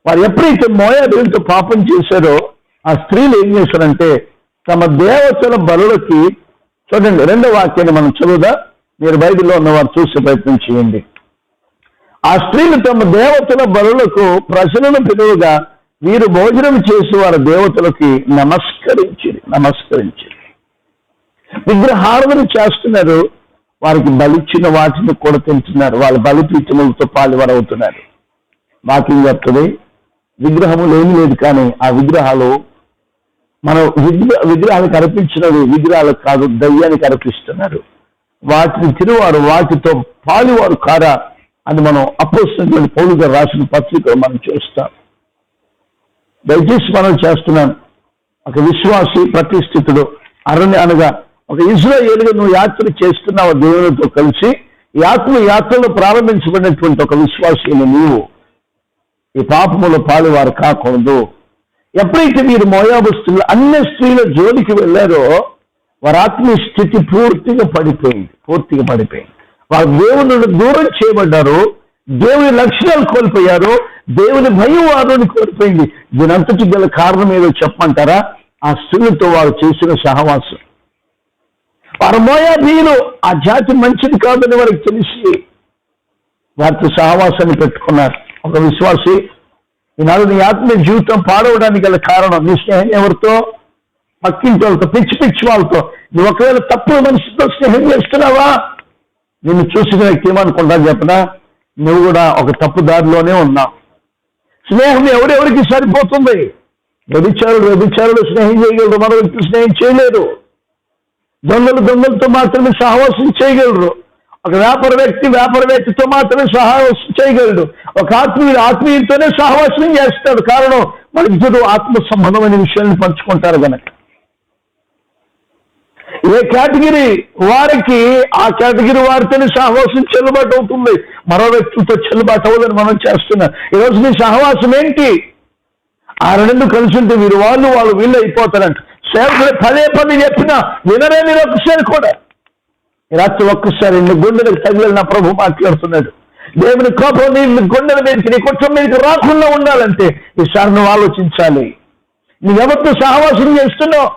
వారు ఎప్పుడైతే మోయాబీయులతో పాపం చేశారో ఆ స్త్రీలు ఏం చేశారంటే తమ దేవతల బలులకి, చూడండి 2వ వాక్యాన్ని మనం చదువుదా, మీరు బైబిల్లో ఉన్నవారు చూసే ప్రయత్నం చేయండి. ఆ స్త్రీలు తమ దేవతల బలులకు ప్రజలను పిలువగా వీరు భోజనం చేసి వారి దేవతలకి నమస్కరించి విగ్రహారాధన చేస్తున్నారు. వారికి బలిచ్చిన వాటిని కూడా తింటున్నారు. వాళ్ళ బలిపీఠములతో పాలువారు అవుతున్నారు. వాక్యం చెప్తుంది, విగ్రహములు ఏమీ లేదు, కానీ ఆ విగ్రహాలు మనం విగ్రహాలకు అర్పించినవి విగ్రహాలకు కాదు, దయ్యానికి అర్పిస్తున్నారు. వాటిని తిరువారు వాటితో పాలువారు కారా అని మనం అపోస్తలుడైన పౌలు గారు రాసిన పత్రికలో మనం చూస్తాం. దయచేసి మనం చేస్తున్నాం. ఒక విశ్వాసి ప్రతిష్ఠితుడు అనగా ఒక ఇశ్రాయేలుగా నువ్వు యాత్ర చేస్తున్నావు దేవునితో కలిసి. యాత్రలో ప్రారంభించబడినటువంటి ఒక విశ్వాసి నీవు ఈ పాపములో పాలువారు కాకూడదు. ఎప్పుడైతే మీరు మోయాబస్తులు అన్ని స్త్రీల జోలికి వెళ్ళారో వారి ఆత్మీయ స్థితి పూర్తిగా పడిపోయింది. వారు దేవుని దూరం చేయబడ్డారు, దేవుని లక్షణాలు కోల్పోయారు, దేవుని భయం వారిని కోల్పోయింది. దీనంతటి గల కారణం ఏదో చెప్పమంటారా? ఆ స్త్రీలతో వారు చేసిన సహవాసం. వారు మోయాబీయులు, ఆ జాతి మంచిది కాదని వారికి తెలిసి వారితో సహవాసాన్ని పెట్టుకున్నారు. ఒక విశ్వాసి ఈనాడు నీ ఆత్మీయ జీవితం పాడవడానికి గల కారణం నీ స్నేహం ఎవరితో? పక్కింటి వాళ్ళతో, పిచ్చి వాళ్ళతో. నువ్వు ఒకవేళ తప్పుడు మనిషితో స్నేహం చేస్తున్నావా? నిన్ను చూసిన వ్యక్తి ఏమనుకుంటా చెప్పనా? నువ్వు కూడా ఒక తప్పు దారిలోనే ఉన్నావు. స్నేహం ఎవరెవరికి సరిపోతుంది? వ్యభిచారులు స్నేహం చేయగలరు, మరో వ్యక్తులు స్నేహం చేయలేరు. దొంగలతో మాత్రమే సహవాసం చేయగలరు. ఒక వ్యాపార వ్యక్తితో మాత్రమే సహవాసం చేయగలడు. ఒక ఆత్మీయులతోనే సహవాసం చేస్తాడు. కారణం వాళ్ళిద్దరూ ఆత్మ సంబంధమైన విషయాన్ని పంచుకుంటారు కనుక. ఏ కేటగిరీ వారికి ఆ కేటగిరీ వారితోనే సహవాసం చెల్లుబాటు అవుతుంది, మరో వ్యక్తితో చెల్లుబాటు అవ్వదని మనం చేస్తున్నాం. ఈరోజు నీ సహవాసం ఏంటి? ఆ రెండు కలిసి ఉంటే వాళ్ళు వీళ్ళు అయిపోతారంట. సేవకులు పదే చెప్పినా వినరే మీరు ఒక్కసారి కూడా. రాత్రి ఒక్కసారి నీ గుండెలకు తగిలి నా ప్రభు మాట్లాడుతున్నాడు. దేవుని కోపం నీ గుండెల మీదకి, నీ కుటుంబం మీదకి రాకుండా ఉండాలంటే ఈసారి నువ్వు ఆలోచించాలి. నువ్వెవరితో సహవాసం చేస్తున్నావు?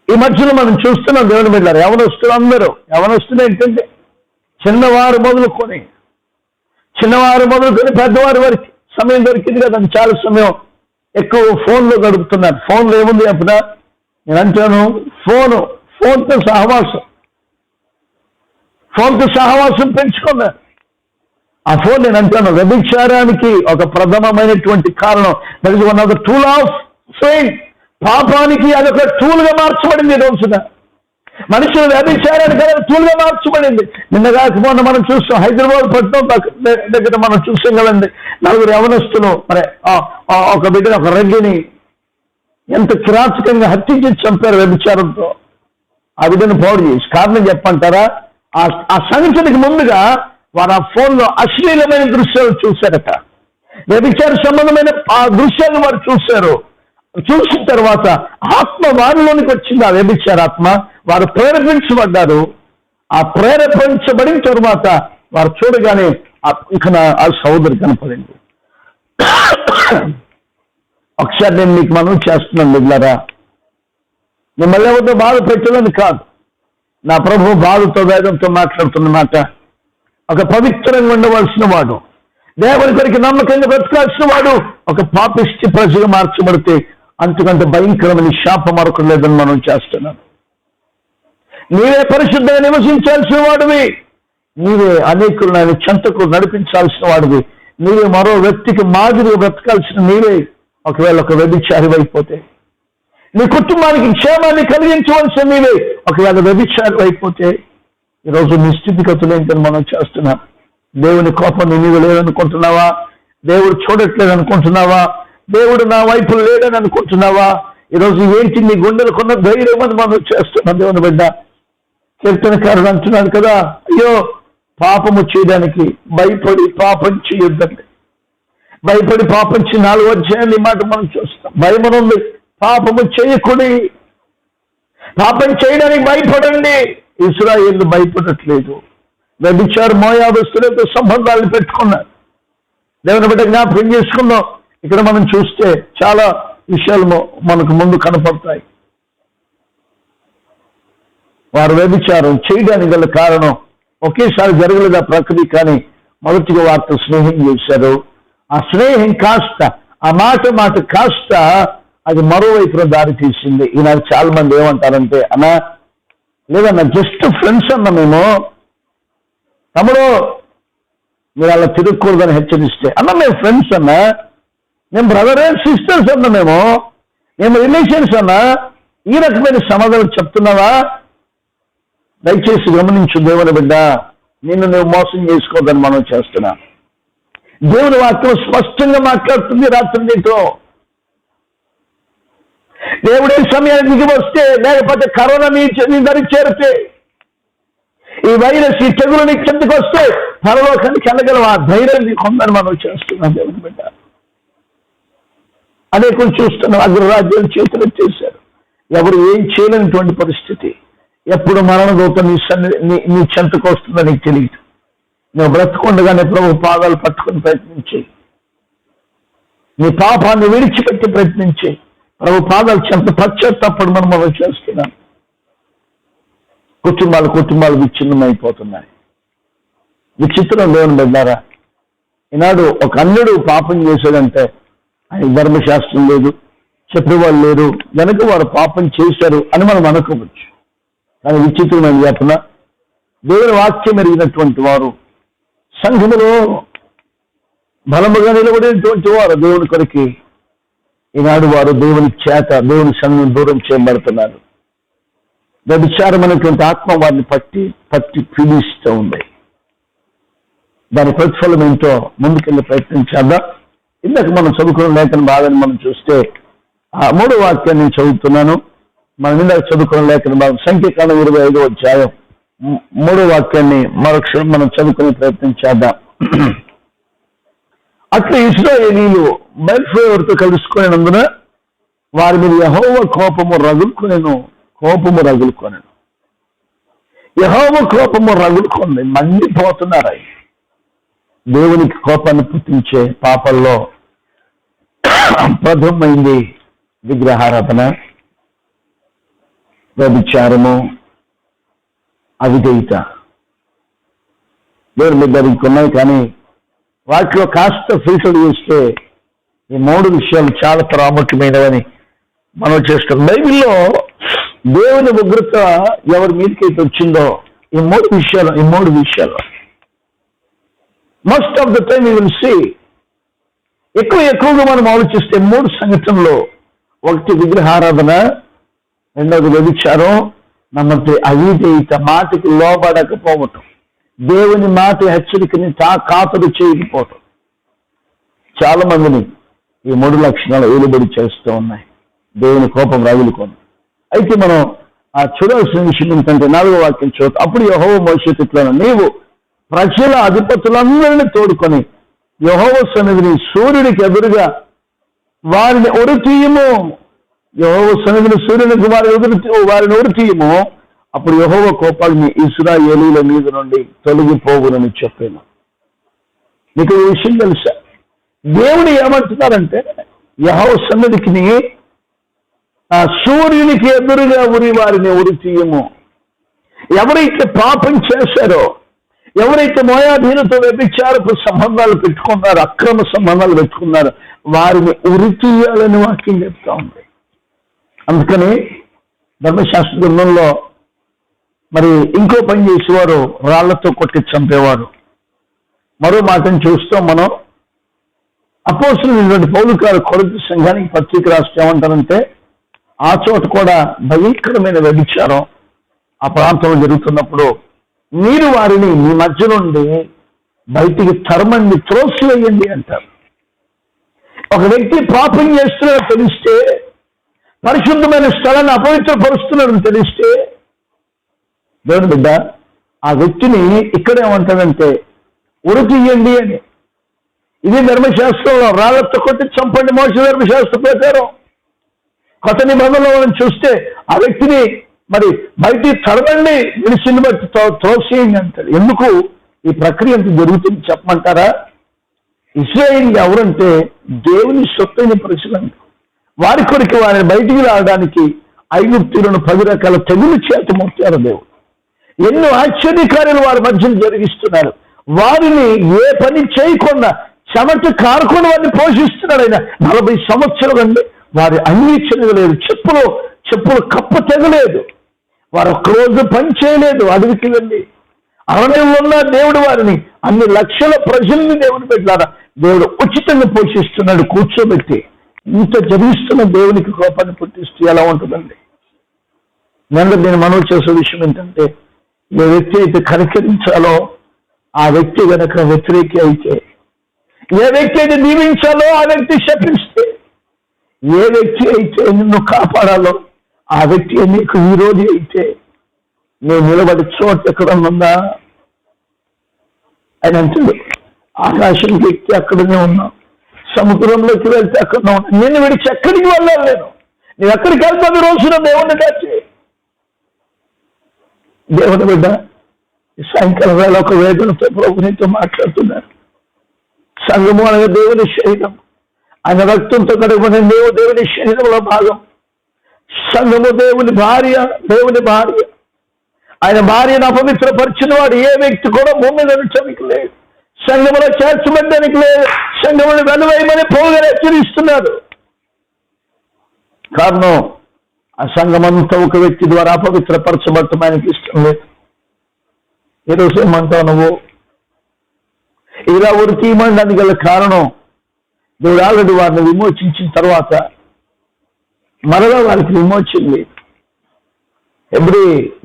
ఈ మధ్యలో మనం చూస్తున్నాం దేవుని బిడ్డలారా, యవనస్తులు ఏంటంటే చిన్నవారు మొదలుకొని పెద్దవారి వరకు సమయం దొరికింది కదా, చాలా సమయం ఎక్కువ ఫోన్లో గడుపుతున్నారు. ఫోన్లో ఏముంది అప్పుడా? నేను అంటాను, ఫోన్తో సహవాసం పెంచుకున్నారు. ఆ ఫోన్ నేను అంటాను వ్యభిచారానికి ఒక ప్రథమమైనటువంటి కారణం. That is one of the tool of sin. పాపానికి అదొక టూల్గా మార్చబడింది. ఈ రోజున మనుషులు వ్యభిచారానికి అదొక టూల్గా మార్చబడింది. నిన్న కాకపోతే మనం చూస్తాం, హైదరాబాద్ పట్టణం దగ్గర మనం చూస్తాం కదండి, 4 యవనస్తులు మరి ఒక బిడ్డని, ఒక రెడ్డిని ఎంత కిరాచకంగా హత్య చంపారు వ్యభిచారంతో. ఆ బిడ్డను పాడు చేసి కారణం చెప్పంటారా? ఆ సంఘటనకి ముందుగా వారు ఆ ఫోన్లో అశ్లీలమైన దృశ్యాలు చూశారట. వ్యభిచార సంబంధమైన ఆ దృశ్యాలను వారు చూసిన తర్వాత ఆత్మ వారిలోనికి వచ్చింది. ఆ వ్యభిచారాత్మ వారు ప్రేరేపించబడ్డారు. ఆ ప్రేరేపించబడిన తర్వాత వారు చూడగానే ఇక ఆ సహోదరి కనపడింది. ఒకసారి నేను మీకు మనవి చేస్తున్నాను మిగిలారా, మిమ్మల్ని ఎవరితో బాధ పెట్టాలని కాదు, నా ప్రభు బాధతో వేదంతో మాట్లాడుతున్న మాట. ఒక పవిత్రంగా ఉండవలసిన వాడు, దేవుని కొరికి నమ్మకంగా బ్రతకాల్సిన వాడు ఒక పాపిష్టి ప్రజగా మార్చబడితే అంతకంటే భయంకరమైన శాపం మరొకటి లేదని మనం చేస్తున్నాం. నీవే పరిశుద్ధంగా నివసించాల్సిన వాడివి, నీవే అనేకులను ఆయన చెంతకు నడిపించాల్సిన వాడివి, నీవే మరో వ్యక్తికి మాదిరిగా బ్రతకాల్సిన నీవే ఒకవేళ ఒక వ్యభిచారి అయిపోతే, నీ కుటుంబానికి క్షేమాన్ని కలిగించవలసిన నీవే ఒకవేళ వ్యభిచారి అయిపోతే, ఈరోజు నీ స్థితిగతులు ఏంటని మనం చేస్తున్నాం. దేవుని కోపం నీవు లేదనుకుంటున్నావా? దేవుడు చూడట్లేదు అనుకుంటున్నావా? దేవుడు నా వైపు లేడని అనుకుంటున్నావా? ఈరోజు ఏంటి నీ గుండెలకున్న ధైర్యం అని మనం చేస్తున్నాం. దేవుని బిడ్డ కీర్తనకారుడు అంటున్నాడు కదా, అయ్యో పాపము చేయడానికి భయపడి పాపం చేయొద్దండి. భయపడి పాపం 4వ అధ్యాయాన్ని మాట మనం చూస్తాం. భయమనుంది, పాపము చేయకుడి, పాపం చేయడానికి భయపడండి. ఇశ్రాయేలు భయపడట్లేదు. వ్యభిచార మోయాబస్తులతో సంబంధాలు పెట్టుకున్నారు. దేవుని బిడ్డ జ్ఞాపకం చేసుకుందాం. ఇక్కడ మనం చూస్తే చాలా విషయాలు మనకు ముందు కనపడతాయి. వారు వ్యభిచారం చేయడానికి గల కారణం ఒకేసారి జరగలేదు ఆ ప్రక్రియ, కానీ మొదటిగా వారితో స్నేహం చేశారు. ఆ స్నేహం కాస్త, ఆ మాట కాస్త అది మరోవైపున దారి తీసింది. ఈనాడు చాలా మంది ఏమంటారంటే, అన్నా లేదన్నా జస్ట్ ఫ్రెండ్స్ అన్న మేము, తమ్ముడు మీరు అలా తిరగకూడదని హెచ్చరిస్తే, అన్న మేము ఫ్రెండ్స్ అన్నా, మేము బ్రదర్ అండ్ సిస్టర్స్ అన్న, మేము రిలేషన్స్ అన్నా, ఈ రకమైన సమాధానం చెప్తున్నావా? దయచేసి గమనించు దేవుని బిడ్డ, నిన్ను నువ్వు మోసం చేసుకోవద్దని మనం చేస్తున్నా. దేవుని వాక్యం స్పష్టంగా మాట్లాడుతుంది రాత్రి నీతో. దేవుడే సమయానికి దిగి వస్తే, లేకపోతే కరోనా నీ దరికి చేరితే, ఈ వైరస్ ఈ తెగులు నీ కిందకు వస్తే పరలోకానికి వెళ్ళగలవా? ధైర్యం నీకుందని మనం చేస్తున్నాం దేవుని బిడ్డ. అనేకులు చూస్తున్నాం, అగ్రరాజ్యాలు చేతులు చేశారు, ఎవరు ఏం చేయలేనటువంటి పరిస్థితి. ఎప్పుడు మరణ దూత నీ చెంతకు వస్తుందో నీకు తెలియదు. నువ్వు బ్రతకుండగానే ప్రభు పాదాలు పట్టుకుని ప్రయత్నించి, నీ పాపాన్ని విడిచిపెట్టి ప్రయత్నించి, ప్రభు పాదాలు చెంత పశ్చాత్తాపడి మనం చేస్తున్నాం. కుటుంబాలు విచ్ఛిన్నమైపోతున్నాయి. విచిత్రం దేవుని బిడ్డారా. ఈనాడు ఒక అన్యుడు పాపం చేశాడంటే ఆయన ధర్మశాస్త్రం లేదు, చెప్పేవాళ్ళు లేరు, వెనక వారు పాపం చేశారు అని మనం అనుకోవచ్చు. కానీ విచిత్రమైన చెప్పిన దేవుని వాక్యం ఎరిగినటువంటి వారు, సంఘములో బలముగా నిలబడినటువంటి వారు దేవుని కొరికి ఈనాడు వారు దేవుని చేత దేవుని సంఘం దూరం చేయబడుతున్నారు. వ్యభిచారం అనేటువంటి ఆత్మ వారిని పట్టి పీడిస్తూ ఉంది. దాని ప్రతిఫలం ఏంటో ముందుకెళ్ళి ప్రయత్నించేద్దాం. ఇందాక మనం చదువుకున్న లేఖన భాగాన్ని మనం చూస్తే, ఆ 3వ వాక్యాన్ని నేను చదువుతున్నాను. మనం ఇందాక చదువుకున్న లేఖన భాగం సంఖ్యాకాండం 25వ అధ్యాయం 3వ వాక్యాన్ని మరొకసారి మనం చదువుకునే ప్రయత్నం చేద్దాం. అట్లా ఇశ్రాయేలీయులు బయల్ఫేవర్తో కలుసుకునేందున వారి మీద యెహోవా కోపము రగులుకొనెను. యెహోవా కోపము రగులుకుంది, మండిపోతున్నారు. ఆయన దేవునికి కోపాన్ని పుట్టించే పాపల్లో ప్రథమైంది విగ్రహారాధన, వ్యభిచారము, అవిధేయత. దేవుని బిడ్డలు ఇంకున్నాయి, కానీ వాటిలో కాస్త ఫిల్టర్ చేస్తే ఈ 3 విషయాలు చాలా ప్రాముఖ్యమైనవని మనం చేస్తాం. బైబిల్లో దేవుని ఉగ్రత ఎవరి మీదకైతే వచ్చిందో ఈ 3 విషయాలు most of the time you will see, ఎక్కువగా మనం ఆలోచిస్తే 3 సంఘటనలు. 1 విగ్రహారాధన, 2వది వ్యభిచారం, 3వది అవిధేయత, మాటకి లోబడకపోవటం, దేవుని మాట హెచ్చరికని ఖాతరు చేయకపోవటం. చాలా మందిని ఈ 3 లక్షణాలు ఏలుబడి చేస్తూ ఉన్నాయి. దేవుని కోపం రగులుకుంది. అయితే మనం చూడాల్సిన విషయం ఏంటంటే 4వ వాక్యం చూద్దాం. అప్పుడు యెహోవా మోషేతో ఇట్లా, నీవు ప్రజల అధిపతులందరినీ తోడుకొని యెహోవా సన్నిధిని సూర్యుడికి ఎదురుగా వారిని ఉరితీయము. యెహోవా సన్నిధిని సూర్యునికి వారిని ఉరితీయము. అప్పుడు యెహోవా కోపాలు మీ ఇశ్రాయేలీయుల మీద నుండి తొలగిపోవునని చెప్పాను. మీకు ఈ విషయం తెలుసా? దేవుడు ఏమంటున్నారంటే, యెహోవా సన్నిధికి సూర్యునికి ఎదురుగా వారిని ఉరితీయము. ఎవరైతే పాపం చేశారో, ఎవరైతే మోయాబీలతో వ్యభిచారపు సంబంధాలు పెట్టుకున్నారో, అక్రమ సంబంధాలు పెట్టుకున్నారో, వారిని ఉరితీయాలని వాక్యం చెప్తా ఉంది. అందుకని ధర్మశాస్త్ర గ్రంథంలో మరి ఇంకో పని చేసేవారు రాళ్లతో కొట్టి చంపేవారు. మరో మాటను చూస్తాం మనం. అపోస్తలుడైన పౌలు గారు కొరింథీ సంఘానికి పత్రిక రాస్తే ఏమంటారంటే, ఆ చోట కూడా భయంకరమైన వ్యభిచారం ఆ ప్రాంతంలో జరుగుతున్నప్పుడు మీరు వారిని మీ మధ్య నుండి బయటికి తరమండి, త్రోసివేయండి అంటారు. ఒక వ్యక్తి పాపం చేస్తున్నాడని తెలిస్తే, పరిశుద్ధమైన స్థలాన్ని అపవిత్రపరుస్తున్నాడని తెలిస్తే, దేవుని బిడ్డ ఆ వ్యక్తిని ఇక్కడేమంటాడంటే ఉరితీయండి అని. ఇది ధర్మశాస్త్రంలో రాళ్లతో కొట్టి చంపండి మోషే ధర్మశాస్త్ర ప్రకారం. కొత్త నిబంధనలో మనం చూస్తే ఆ వ్యక్తిని మరి బయటికి తరమండి, విడిచిని బట్టి త్రోసేయండి అంటాడు. ఎందుకు ఈ ప్రక్రియ ఎంత జరుగుతుంది చెప్పమంటారా? ఇశ్రాయేలీయులు ఎవరంటే దేవుని సొత్తైన ప్రజలంట. వారి కొరికి వారిని బయటికి రావడానికి ఐగుప్తీయులను 10 రకాల తెగులు చేత ముట్టారు దేవుడు. ఎన్నో ఆశ్చర్యకార్యాలు వారి మధ్యన జరిగిస్తున్నారు. వారిని ఏ పని చేయకుండా చెమట కారుకొని వారిని పోషిస్తున్నాడు ఆయన. 40 సంవత్సరాలు అండి వారి అన్ని చెరగలేదు, చెప్పులు కప్ప తెగలేదు, వారు ఒక్కరోజు పని చేయలేదు. అడవికి వెళ్ళి అరణ్యంలో ఉన్న దేవుడు వారిని, అన్ని లక్షల ప్రజల్ని దేవుడు పెట్టారా, దేవుడు ఉచితంగా పోషిస్తున్నాడు కూర్చోబెట్టి. ఇంత జపిస్తున్న దేవునికి కోపాన్ని పుట్టిస్తూ ఎలా ఉంటుందండి? నేను మనవి చేసే విషయం ఏంటంటే, ఏ వ్యక్తి అయితే కనికరించాలో ఆ వ్యక్తి గనక వ్యతిరేకి అయితే, ఏ వ్యక్తి అయితే దీవించాలో ఆ వ్యక్తి శపిస్తే, ఏ వ్యక్తి అయితే నిన్ను కాపాడాలో ఆ వ్యక్తి నీకు విరోధి అయితే, నేను నిలబడి చోట ఎక్కడ ఉందా ఆయన అంటుంది. ఆకాశంకి ఎక్కి అక్కడనే ఉన్నావు, సముద్రంలోకి వెళ్తే అక్కడ ఉన్నావు, నిన్ను విడిచి ఎక్కడికి వెళ్ళాలి నేను ఎక్కడికి వెళ్తాను రోజున దేవుణ్ణి దాచి. దేవుని బిడ్డ సాయంకాలం వేళ ఒక వేదనతో ప్రభునితో మాట్లాడుతున్నారు. సంఘము అనగా దేవుని శరీరం, ఆయన రక్తంతో కడుగునే దేవుని శరీరంలో భాగం. సంఘము దేవుని భార్య, ఆయన భార్యను అపవిత్రపరిచిన వాడు ఏ వ్యక్తి కూడా భూమి మీద ఉంచడానికి లేదు, సంఘములో చేర్చబడ్డానికి లేదు, సంఘమును వెలువేయమని పోగా హెచ్చరిస్తున్నాడు. కారణం ఆ సంఘమంతా ఒక వ్యక్తి ద్వారా అపవిత్రపరచబడటం ఆయనకి ఇష్టం లేదు. ఈరోజు ఏమంటావు నువ్వు? ఇలా ఉరికి ఇవ్వడానికి గల కారణం దేవుడు ఆల్రెడీ వారిని విమోచించిన తర్వాత మరలా వారికి విమోచన లేదు. ఎప్పుడు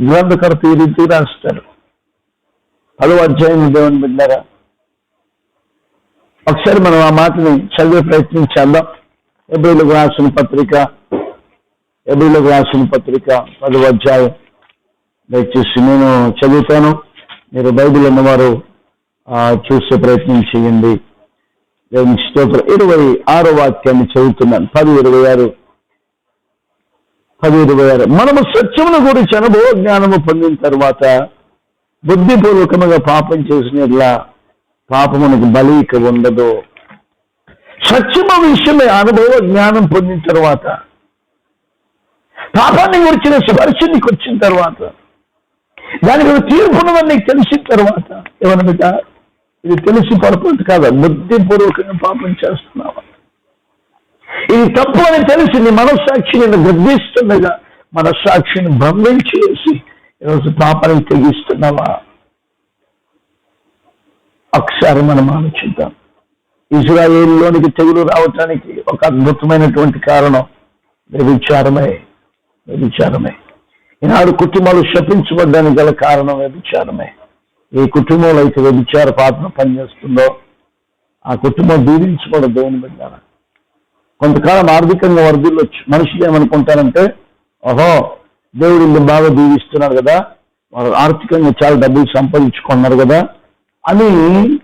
గ్రంథకర్త ఈ రీతి రాస్తాడు. 10వ అధ్యాయం దేవుని బిడ్డలారా, ఒకసారి మనం ఆ మాటని చదివే ప్రయత్నం చేద్దాం. ఎబ్రీయులకు రాసిన పత్రిక 10వ అధ్యాయం. దయచేసి నేను చదువుతాను, మీరు బైబిల్ ఉన్నవారు చూసే ప్రయత్నం చేయండి. దేవుని స్తోత్రం. 26వ వాక్యాన్ని చదువుతున్నాను. 10:26. మనము సత్యమును గురించి అనుభవ జ్ఞానము పొందిన తర్వాత బుద్ధిపూర్వకముగా పాపం చేసినట్లా పాపమునకు బలి ఇక ఉండదు. సత్యము విషయమే అనుభవ జ్ఞానం పొందిన తర్వాత, పాపాన్ని గురించిన స్పర్శ నీకు వచ్చిన తర్వాత, దానికి తీర్పున్నదని నీకు తెలిసిన తర్వాత, ఏమన్నా బిడ్డ ఇది తెలిసి పొరపాటు కాదా? బుద్ధిపూర్వకంగా పాపం చేస్తున్నావా? ఇది తప్పు అని తెలిసి నీ మనస్సాక్షిని గర్దిస్తుండగా మనస్సాక్షిని బంధించి వేసి ఈరోజు పాపాన్ని తెగిస్తున్నావా? ఒకసారి మనం ఆలోచిద్దాం. ఇజ్రాయేలులోనికి తెగులు రావటానికి ఒక అద్భుతమైనటువంటి కారణం వ్యభిచారమే. ఈనాడు కుటుంబాలు శపించబడ్డానికి గల కారణం వ్యభిచారమే. ఏ కుటుంబంలో అయితే వ్యభిచార పాత్ర పనిచేస్తుందో ఆ కుటుంబం దీవించబడదు. దేవుని బిడ్డ కొంతకాలం ఆర్థికంగా వర్ధిల్లొచ్చు. మనుషులు ఏమనుకుంటారంటే, ఓహో దేవుడు ఇల్లు బాగా దీవిస్తున్నారు కదా, వారు ఆర్థికంగా చాలా డబ్బులు సంపాదించుకున్నారు కదా అని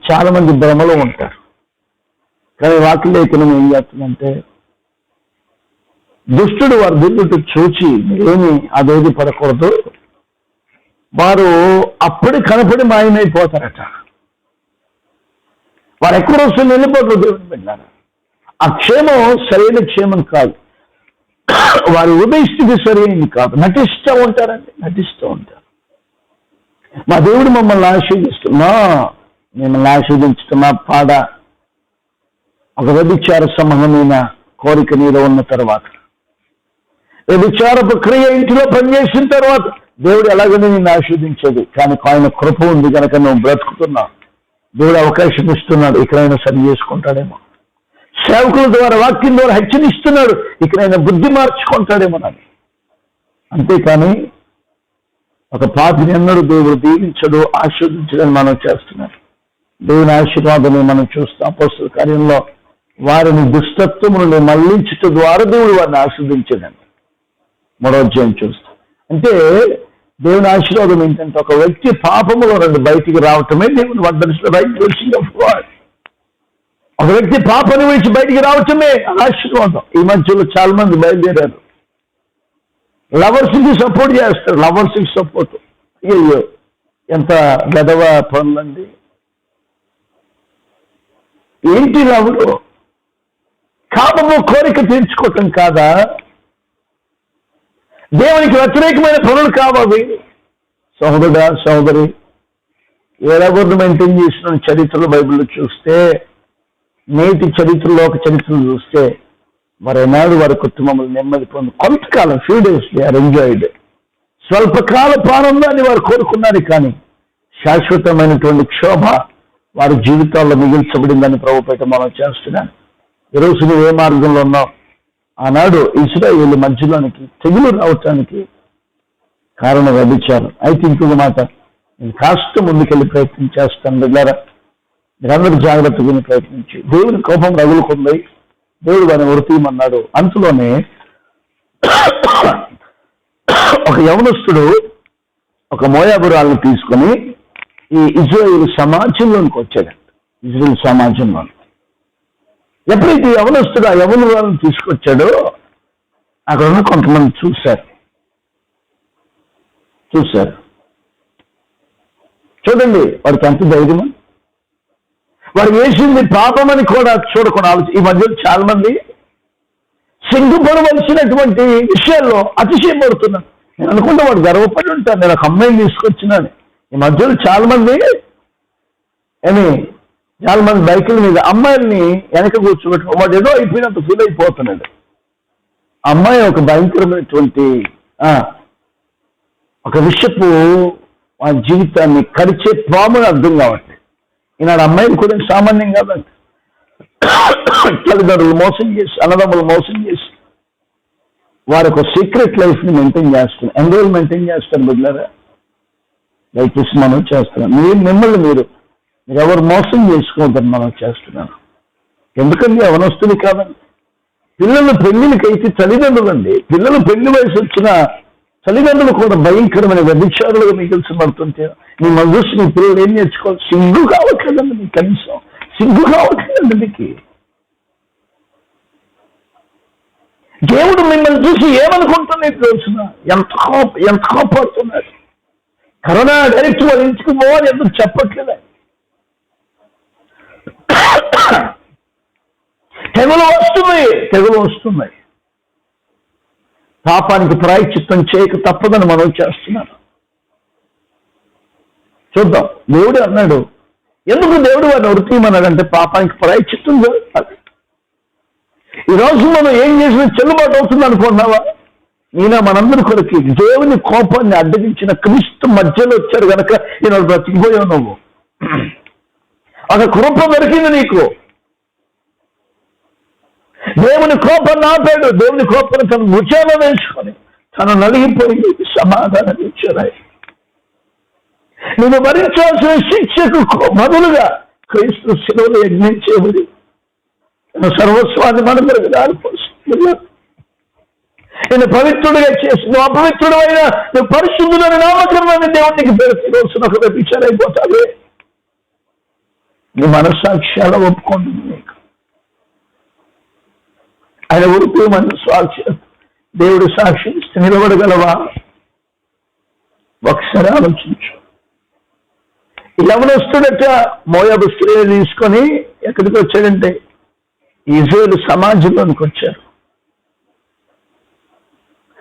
చాలా మంది భ్రమలో ఉంటారు. కానీ వాక్యలేఖనం ఏం చేస్తుందంటే, దుష్టుడు వారు దిల్లుటు చూచి ఏమి అదేది పడకూడదు, వారు అప్పుడే కనపడి మాయమైపోతారట. వారు ఎక్కువ రోజులు వెళ్ళిపోతారు. దేవుని బిడ్డలారా, ఆ క్షేమం సరైన క్షేమం కాదు, వారి ఉదయస్థితి సరైనది కాదు. నటిస్తూ ఉంటారండి. మా దేవుడు మమ్మల్ని ఆశీర్వదించుతున్నా పాడ ఒక వ్యభిచార సంబంధమైన కోరిక నీలో ఉన్న తర్వాత, వ్యభిచార ప్రక్రియ ఇంటిలో పనిచేసిన తర్వాత దేవుడు ఎలాగనే నిన్ను ఆశీర్వదించేది. కానీ ఆయన కృప ఉంది కనుక నువ్వు బ్రతుకుతున్నావు. దేవుడు అవకాశం ఇస్తున్నాడు, ఇక్కడైనా సరి చేసుకుంటాడేమో. సేవకుల ద్వారా వాక్యం ద్వారా హెచ్చరిస్తున్నాడు, ఇక్కడైనా బుద్ధి మార్చుకుంటాడేమో అని. అంతేకాని ఒక పాపిని ఎన్నడూ దేవుడు దీవించడు, ఆశీర్వదించడని మనం చేస్తున్నాడు. దేవుని ఆశీర్వాదాన్ని మనం చూస్తాం. అపోస్తలుల కార్యంలో వారిని దుష్టత్వము నుండి మళ్లించటం ద్వారా దేవుడు వారిని ఆశీర్వదించాడని 3వ అధ్యాయం చూస్తాం. అంటే దేవుని ఆశీర్వాదం ఏంటంటే, ఒక వ్యక్తి పాపములో నుండి బయటికి రావటమే దేవుని రైట్ వర్షింగ్ ఆఫ్ గాడ్. ఒక వ్యక్తి పాపని విడిచి బయటికి రావటమే ఆశీర్వాదం. ఈ మధ్యలో చాలా మంది బయలుదేరారు, లవర్స్కి సపోర్ట్ చేస్తారు. లవర్స్కి సపోర్ట్, అయ్యో ఎంత గదవ పనులండి. ఏంటి లవరు? కామము కోరిక తీర్చుకోవటం కాదా? దేవునికి వ్యతిరేకమైన పనులు కావాలి. సహోదరుడా సహోదరి, ఎవరిని మెయింటైన్ చేసిన చరిత్రలో బైబిల్లో చూస్తే నేటి చరిత్రలో ఒక చరిత్రను చూస్తే మరేనాడు వారి కుటుంబములు నెమ్మది పొంది కొంతకాలం few days they are enjoyed, స్వల్పకాల ఆనందాన్ని వారు కోరుకున్నారు, కానీ శాశ్వతమైనటువంటి క్షోభ వారి జీవితాల్లో మిగిల్చబడిందని ప్రభుపేట మనం చేస్తున్నాను. ఈరోజు నువ్వు ఏ మార్గంలో ఉన్నావు? ఆనాడు ఇశ్రాయేలు మధ్యలోనికి తెగులు రావటానికి కారణం వ్యభిచారం. అయితే ఇంకొక మాట, నేను కాస్త ముందుకెళ్ళి ప్రయత్నం చేస్తాను బిడ్డారా, మీరందరూ జాగ్రత్తగా ప్రయత్నించి. దేవుని కోపం రగులుకుంది, దేవుడు వారిని ఉరితీయమన్నాడు. అంతలోనే ఒక యవనస్తుడు ఒక మోయాబురాలను తీసుకొని ఈ ఇజ్రాయేల్ సమాజంలోనికి వచ్చాడంట. ఇజ్రాయేల్ సమాజంలో ఎప్పుడైతే యవనస్తుడు ఆ యవనురాలను తీసుకొచ్చాడో అక్కడ ఉన్న కొంతమంది చూశారు. చూడండి, వాడికి ఎంత ధైర్యం. వాడు వేసింది పాపమని కూడా చూడకుండా ఈ మధ్య చాలా మంది సిగ్గుపడవలసినటువంటి విషయాల్లో అతిశయపడుతున్నారు. నేను అనుకుంటా వాడు గర్వపడి ఉంటాను, నేను ఒక అమ్మాయిని తీసుకొచ్చినాను. ఈ మధ్యలో చాలా మంది బైకుల మీద అమ్మాయిల్ని వెనక కూర్చోబెట్టుకో, వాడు ఏదో అయిపోయినంత ఫీల్ అయిపోతున్నాడు. అమ్మాయి ఒక భయంకరమైనటువంటి ఒక విషయపు ఆ జీవితాన్ని కరిచే పాముని అర్థం కావట్లేదు. ఈనాడు అమ్మాయిలు కూడా సామాన్యం కాదండి. తల్లిదండ్రులు మోసం చేసి, అన్నదమ్ములు మోసం చేసి వారి ఒక సీక్రెట్ లైఫ్ ని మెయింటైన్ చేస్తున్నారు, ఎన్రోల్ మెయింటైన్ చేస్తారు. బిడ్డలారా, దయచేసి మనం చేస్తున్నాం. మిమ్మల్ని మీరు ఎవరు మోసం చేసుకోవద్దని మనం చేస్తున్నాను. ఎందుకండి అవనస్తులు కాదండి. పిల్లలు పెళ్లికైతే తల్లిదండ్రులు అండి, పిల్లలు పెళ్లి వయసు వచ్చిన తల్లిదండ్రులు కూడా భయంకరమైన వ్యభిచారులుగా మిగిల్చబడుతుంటే నీ మధుసు నీ పిల్లలు ఏం నేర్చుకోవాలి? సిగ్గు కావట్లేదండి మీకు, కనీసం సిగ్గు కావట్లేదండి మీకు. దేవుడు మిమ్మల్ని చూసి ఏమనుకుంటున్నా తెలుసిన? ఎంత కోపడుతున్నాడు. కరోనా డైరెక్ట్ వాళ్ళ ఇంటికి పోవాలి ఎందుకు చెప్పట్లేదా? తెగులు వస్తున్నాయి. పాపానికి ప్రాయశ్చిత్తం చేయక తప్పదని మనం చేస్తున్నాను. చూద్దాం. దేవుడు అన్నాడు, ఎందుకు దేవుడు వాడిని ఉరితీయమన్నాడంటే పాపానికి ప్రాయశ్చిత్తం జరుగుతుంది. ఈరోజు మనం ఏం చేసినా చెల్లుబాటు అవుతుంది అనుకున్నావా? ఈయన మనందరి కొరకు దేవుని కోపాన్ని అడ్డగించిన క్రీస్తు మధ్యలో వచ్చాడు కనుక ఈనాడు బ్రతికిపోయావు. నువ్వు ఒక కృప దొరికింది నీకు. దేవుని కోపాన్ని ఆపాడు. దేవుని కోపాన్ని తన భుజాల వేసుకొని తను నలిగిపోయి సమాధానం ఇచ్చాడు. నేను భరించాల్సిన శిక్షకు బదులుగా క్రీస్తు శిలువలో యజ్ఞం చేయబడి తన సర్వస్వాన్ని మన కొరకు దారిపోస్తుంది. నేను పవిత్రుడిగా చేసి నువ్వు అపవిత్రుడు అయినా నువ్వు పరిశుద్ధులని నామకరణాన్ని దేవునికి తెలిసి రోజున ఒక వ్యభిచారైపోతావే. నీ మనస్సాక్ష్యాల ఒప్పుకుంటుంది నీకు. ఆయన ఉడిపి మన సాక్ష్యం దేవుడు సాక్షి ఇస్తే నిలబడగలవా? ఒకసారి ఆలోచించు. యవనస్తుడట మోయాబు స్త్రీని తీసుకొని ఎక్కడికి వచ్చాడంటే ఇజ్రాయేలు సమాజంలోనికి వచ్చారు.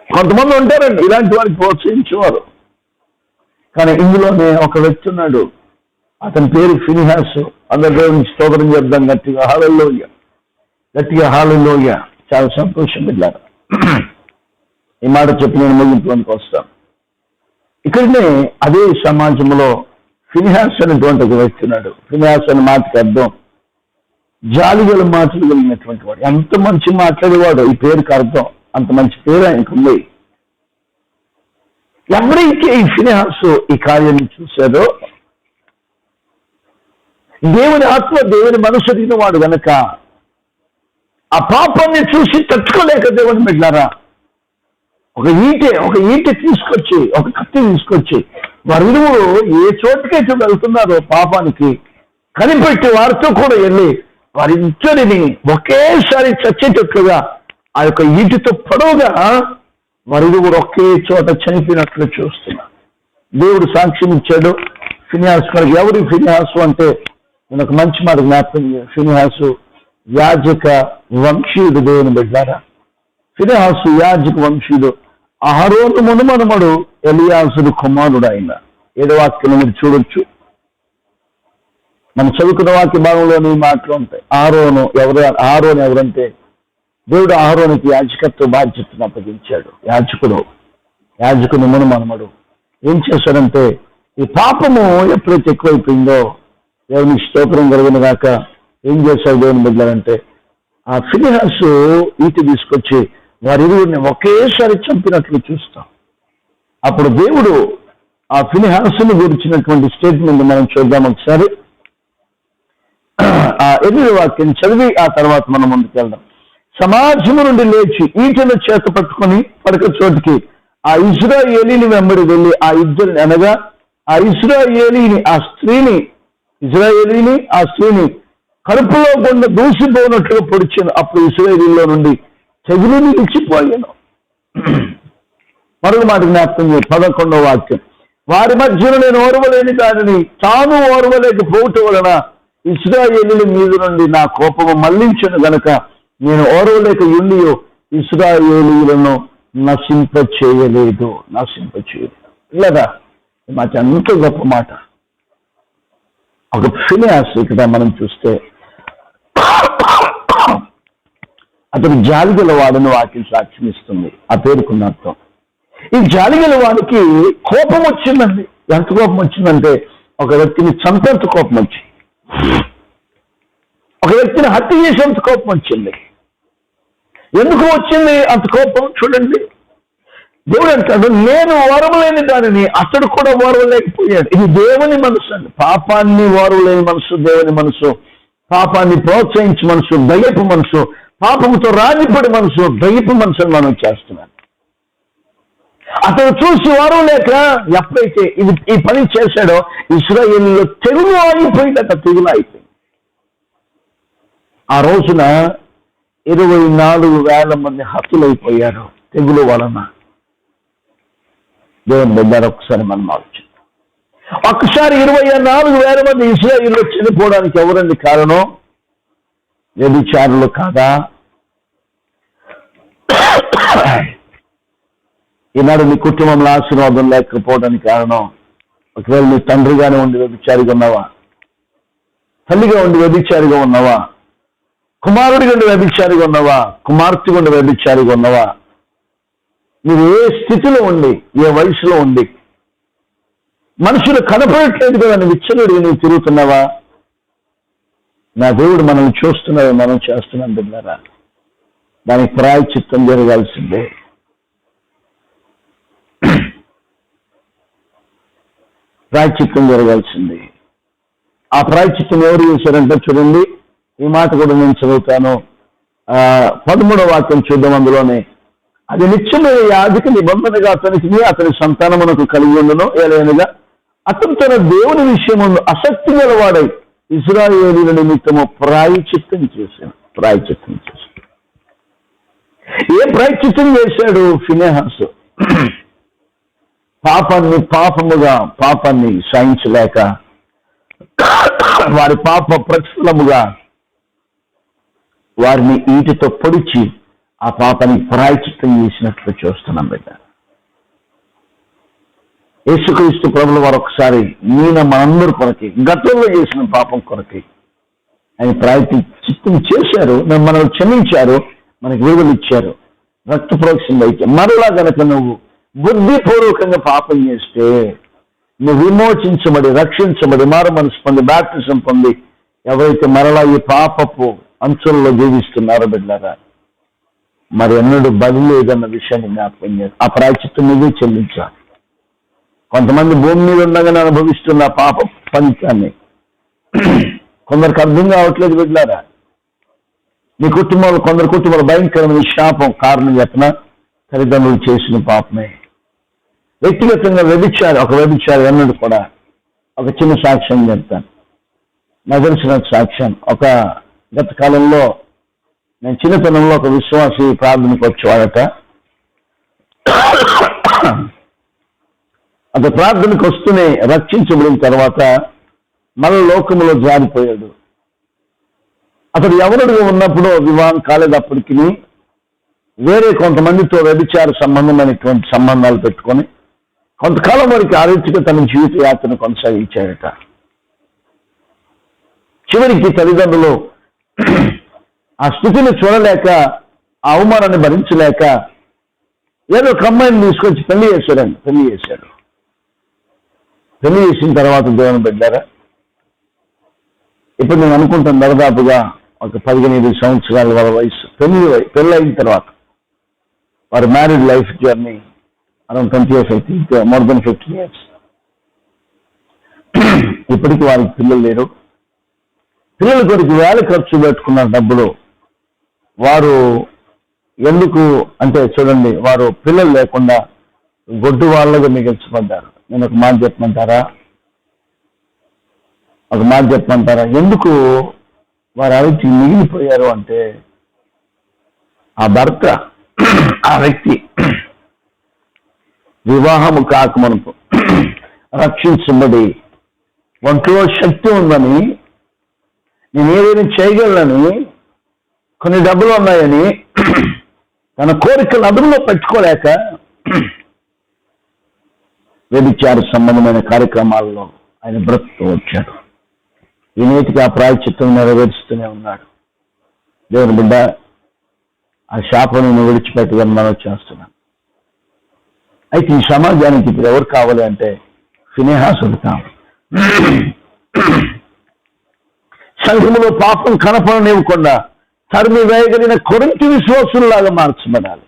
కొంతమంది ఉంటారండి ఇలాంటి వారికి ప్రోత్సహించేవారు. కానీ ఇందులోనే ఒక వ్యక్తి ఉన్నాడు, అతని పేరు ఫినిహాసు. అందరి దేవునికి స్తోత్రం చేద్దాం గట్టిగా. హల్లెలూయా, గట్టిగా హల్లెలూయా. చాలా సంతోషం బిడ్డలారా. ఈ మాట చెప్పి నేను ముగింపులోనికి వస్తాను. ఇక్కడనే అదే సమాజంలో ఫినిహాస్ అనేటువంటి ఒక వ్యక్తి ఉన్నాడు. ఫినిహాస్ అనే మాటకి అర్థం జాలిగల మాటలు కలిగినటువంటి వాడు. ఎంత మంచి మాట్లాడేవాడు ఈ పేరుకి అర్థం. అంత మంచి పేరు ఆయనకు ఉంది. ఎవరైతే ఈ ఫినిహాసు ఈ కార్యాన్ని చూశారో దేవుని ఆత్మ దేవుని మనసు ఎరిగిన వాడు గనక ఆ పాపాన్ని చూసి తట్టుకోలేక దేవుని బిడ్డలారా ఒక ఈటె తీసుకొచ్చి, ఒక కత్తి తీసుకొచ్చి వారిరువురు ఏ చోటుకైతే వెళ్తున్నారో పాపానికి కనిపెట్టి వారితో కూడా వెళ్ళి వారిద్దరిని ఒకేసారి చచ్చేటట్లుగా ఆ యొక్క ఈటితో పొడవుగా వారిరువురు ఒకే చోట చనిపోయినట్లు చూస్తున్నారు. దేవుడు సాక్ష్యం ఇచ్చాడు. ఫినిహాసు కొరకు. ఎవరి ఫినిహాసు అంటే నేను ఒక మంచి మాట జ్ఞాపకం. ఫినిహాసు యాజక వంశీయుడు. దేవుని బిడ్డారా, ఫినిహాసు యాజక వంశీయుడు. అహరోను మునుమనుమడు ఎలియాజరు కుమారుడు ఆయన. 7వ వాక్యం మీరు చూడొచ్చు. మనం చదువుకున్న వాక్య భాగంలోని మాటలు ఉంటాయి. ఆరోను ఎవరంటే దేవుడు ఆరోనికి యాజకత్వ బాధ్యతను అప్పగించాడు. యాజకుని మనమడు ఏం చేశాడంటే, ఈ పాపము ఎప్పుడైతే ఎక్కువైపోయిందో, దేవునికి స్తోత్రం కలుగును గాక, ఏం చేశాడు దేవుని బిడ్డలంటే, ఆ ఫినెహాసు ఈటి తీసుకొచ్చి వారిరువురిని ఒకేసారి చంపినట్లు చూస్తాం. అప్పుడు దేవుడు ఆ ఫినెహాసును గురించినటువంటి స్టేట్మెంట్ మనం చూద్దాం ఒకసారి. ఆ 8వ వాక్యం చదివి ఆ తర్వాత మనం ముందుకెళ్దాం. సమాజము నుండి లేచి ఈటను చేత పట్టుకొని పడక చోటికి ఆ ఇశ్రాయేలీని వెంబడి వెళ్ళి ఆ ఇద్దరిని అనగా ఆ ఇశ్రాయేలీని ఆ స్త్రీని కడుపులో కొండ దూసిపోయినట్లుగా పొడిచాను. అప్పుడు ఇశ్రాయేలీలో నుండి తెగులు నిలిచిపోయాను. మరొక మాట జ్ఞాపకం చేయ 11వ వాక్యం. వారి మధ్యలో నేను ఓర్వలేని దానిని తాను ఓర్వలేకపోవటం వలన ఇశ్రాయేలీల మీద నుండి నా కోపము మళ్లించను గనక నేను ఓర్వలేక యుండియో ఇశ్రాయేలీలను నశింపచేయలేదు. లేదా ఈ మాట అంత గొప్ప మాట. ఒక ఫినెహాసు ఇక్కడ మనం చూస్తే అతను జాలిగల వాడని వాక్యం సాక్ష్యం ఇస్తుంది. ఆ పేరుకున్న అర్థం. ఈ జాలిగల వాడికి కోపం వచ్చిందండి. ఎంత కోపం వచ్చిందంటే, ఒక వ్యక్తిని చంపేంత కోపం వచ్చింది, ఒక వ్యక్తిని హత్య చేసేంత కోపం వచ్చింది. ఎందుకు వచ్చింది అంత కోపం? చూడండి, దేవుడు అంటాడు, నేను ఓర్వలేని దానిని అతడు కూడా ఓర్వలేకపోయాడు. ఇది దేవుని మనసు అండి. పాపాన్ని ఓర్వలేని మనసు దేవుని మనసు. పాపాన్ని ప్రోత్సహించి మనసు దయ్యపు మనసు. పాపంతో రాజిపడి మనసు దయ్యపు మనసుని మనం చేస్తున్నాం. అతను చూసి ఓర్వలేక ఎప్పుడైతే ఈ పని చేశాడో ఇశ్రాయేలులో తెగులు ఆగిపోయిందట. తెగులు అయిపోయింది. ఆ రోజున 24,000 మంది హతులైపోయారు తెగులు వలన. దేవుని బిడ్డలారా, ఒకసారి మనం ఆలోచిద్దాం. ఒక్కసారి 24,000 మంది ఇశ్రాయేలులో చనిపోవడానికి ఎవరండి కారణం? వ్యభిచారులు కాదా? ఈనాడు నీ కుటుంబంలో ఆశీర్వాదం లేకపోవడానికి కారణం, ఒకవేళ నీ తండ్రిగానే ఉండి వ్యభిచారిగా ఉన్నావా, తల్లిగా ఉండి వ్యభిచారిగా ఉన్నావా, కుమారుడిగా ఉండి వ్యభిచారిగా ఉన్నావా, కుమార్తెగా ఉండి వ్యభిచారిగా ఉన్నావా, నువ్వు ఏ స్థితిలో ఉండి ఏ వయసులో ఉండి మనుషులు కనపడట్లేదు కదా నువ్వు విచ్చలుడిగా నువ్వు తిరుగుతున్నావా? నా దేవుడు మనల్ని చూస్తున్నాడు, మనం చేస్తున్నాం బిడ్డలారా. దానికి ప్రాయశ్చిత్తం జరగాల్సిందే. ప్రాయశ్చిత్తం జరగాల్సింది. ఆ ప్రాయశ్చిత్తం ఎవరు చేశారంటే చూడండి, ఈ మాట కూడా నేను చదువుతాను. 13వ వాక్యం చూద్దాం. అందులోనే అది నిత్యమైన యాజక నిబంధనగా అతనికి అతని సంతానమునకు కలిగి ఉండను. ఏలైనగా అతను తన దేవుని విషయమును ఆసక్తి గలవాడై ఇశ్రాయేలీయుల నిమిత్తము ప్రాయశ్చిత్తం చేశాడు. ఏ ప్రాయశ్చిత్తం చేశాడు? ఫినెహాసు పాపాన్ని సహించలేక వారి పాప ప్రతిఫలముగా వారిని ఈటితో పొడిచి ఆ పాపాన్ని ప్రాయశ్చిత్తం చేసినట్లు చూస్తున్నాం బిడ్డ. యేసుక్రీస్తు ప్రభుల వారు ఒకసారి మనందరి కొరకి గతంలో చేసిన పాపం కొరకి ఆయన ప్రాయశ్చిత్తం చేశారు. మనల్ని క్షమించారు, మనకు విడుదల ఇచ్చారు, రక్త ప్రోక్షణ అయితే. మరలా గనక నువ్వు బుద్ధిపూర్వకంగా పాపం చేస్తే నువ్వు విమోచించబడి రక్షించబడి మారు మనసు పొంది బాప్టిజం పొంది ఎవరైతే మరలా ఈ పాపపు అంచుల్లో జీవిస్తున్నారో బిడ్డలారా, మరి ఎన్నడూ బలి లేదన్న విషయాన్ని జ్ఞాపకం చేయాలి. ఆ ప్రాయశ్చిత్తం నువ్వే చెల్లించాలి. కొంతమంది భూమి మీద ఉండగానే అనుభవిస్తున్న పాప ఫలితాన్ని కొందరికి అర్థం కావట్లేదు బిడ్డలారా. నీ కుటుంబంలో కొందరు కుటుంబాలు భయంకరమైన శాపం కారణం చెప్పిన తల్లిదండ్రులు చేసిన పాపమే. వ్యక్తిగతంగా ఒక వ్యభిచారి అన్నది కూడా ఒక చిన్న సాక్ష్యం చెప్తాను. నాకు తెలిసిన సాక్ష్యం. ఒక గత కాలంలో నేను చిన్నతనంలో ఒక విశ్వాసి ప్రార్థనకు వచ్చేవాడట. అతను ప్రార్థనకు వస్తూనే రక్షించబడిన తర్వాత మళ్ళీ లోకంలో జారిపోయాడు. అతడు యవనుడిగా ఉన్నప్పుడు వివాహం కాలేదప్పటికి వేరే కొంతమందితో వ్యభిచార సంబంధమైనటువంటి సంబంధాలు పెట్టుకొని కొంతకాలం వరకు ఆ రీతిగా తన జీవిత యాత్రను కొనసాగించాడట. చివరికి తల్లిదండ్రులు ఆ స్థితిని చూడలేక ఆ అవమానాన్ని భరించలేక ఏదో ఒక అమ్మాయిని తీసుకొచ్చి పెళ్లి చేశాడు. పెళ్లి చేసిన తర్వాత దేవుని బిడ్డారా, ఇప్పుడు నేను అనుకుంటాను దాదాపుగా ఒక 15 సంవత్సరాల వాళ్ళ వయసు పెళ్లి అయిన తర్వాత వారి married life journey around 20 years, I think more than 15 years. ఇప్పటికీ వారికి పిల్లలు లేరు. పిల్లల కొరకు వేల ఖర్చు పెట్టుకున్న డబ్బులు వారు ఎందుకు అంటే చూడండి, వారు పిల్లలు లేకుండా గొడ్డు వాళ్ళగా మిగిల్చబడ్డారు. నేను ఒక మాట చెప్పమంటారా? ఎందుకు వారు అవిటి మిగిలిపోయారు అంటే, ఆ భర్త ఆ వ్యక్తి వివాహము కాకమునుపు రక్షించబడి ఒంట్లో శక్తి ఉందని, నేను ఏదైనా చేయగలనని, కొన్ని డబ్బులు ఉన్నాయని తన కోరికలు అదుపులో పెట్టుకోలేక వ్యభిచార సంబంధమైన కార్యక్రమాల్లో ఆయన బ్రతుకుతూ వచ్చాడు. ఈ నేటికి ఆ ప్రాయశ్చిత్తం నెరవేరుస్తూనే ఉన్నాడు. దేవుని బిడ్డ, ఆ శాపం నేను విడిచిపెట్టదని మనం చేస్తున్నాను. అయితే ఈ సమాజానికి ఇప్పుడు ఎవరు కావాలి అంటే ఫినెహాసుడు కావాలి. సంఘములో పాపం కనపడనివ్వకుండా తరిమి వేయగలిగిన కొరింథీ విశ్వాసుల్లాగా మార్చబడాలి.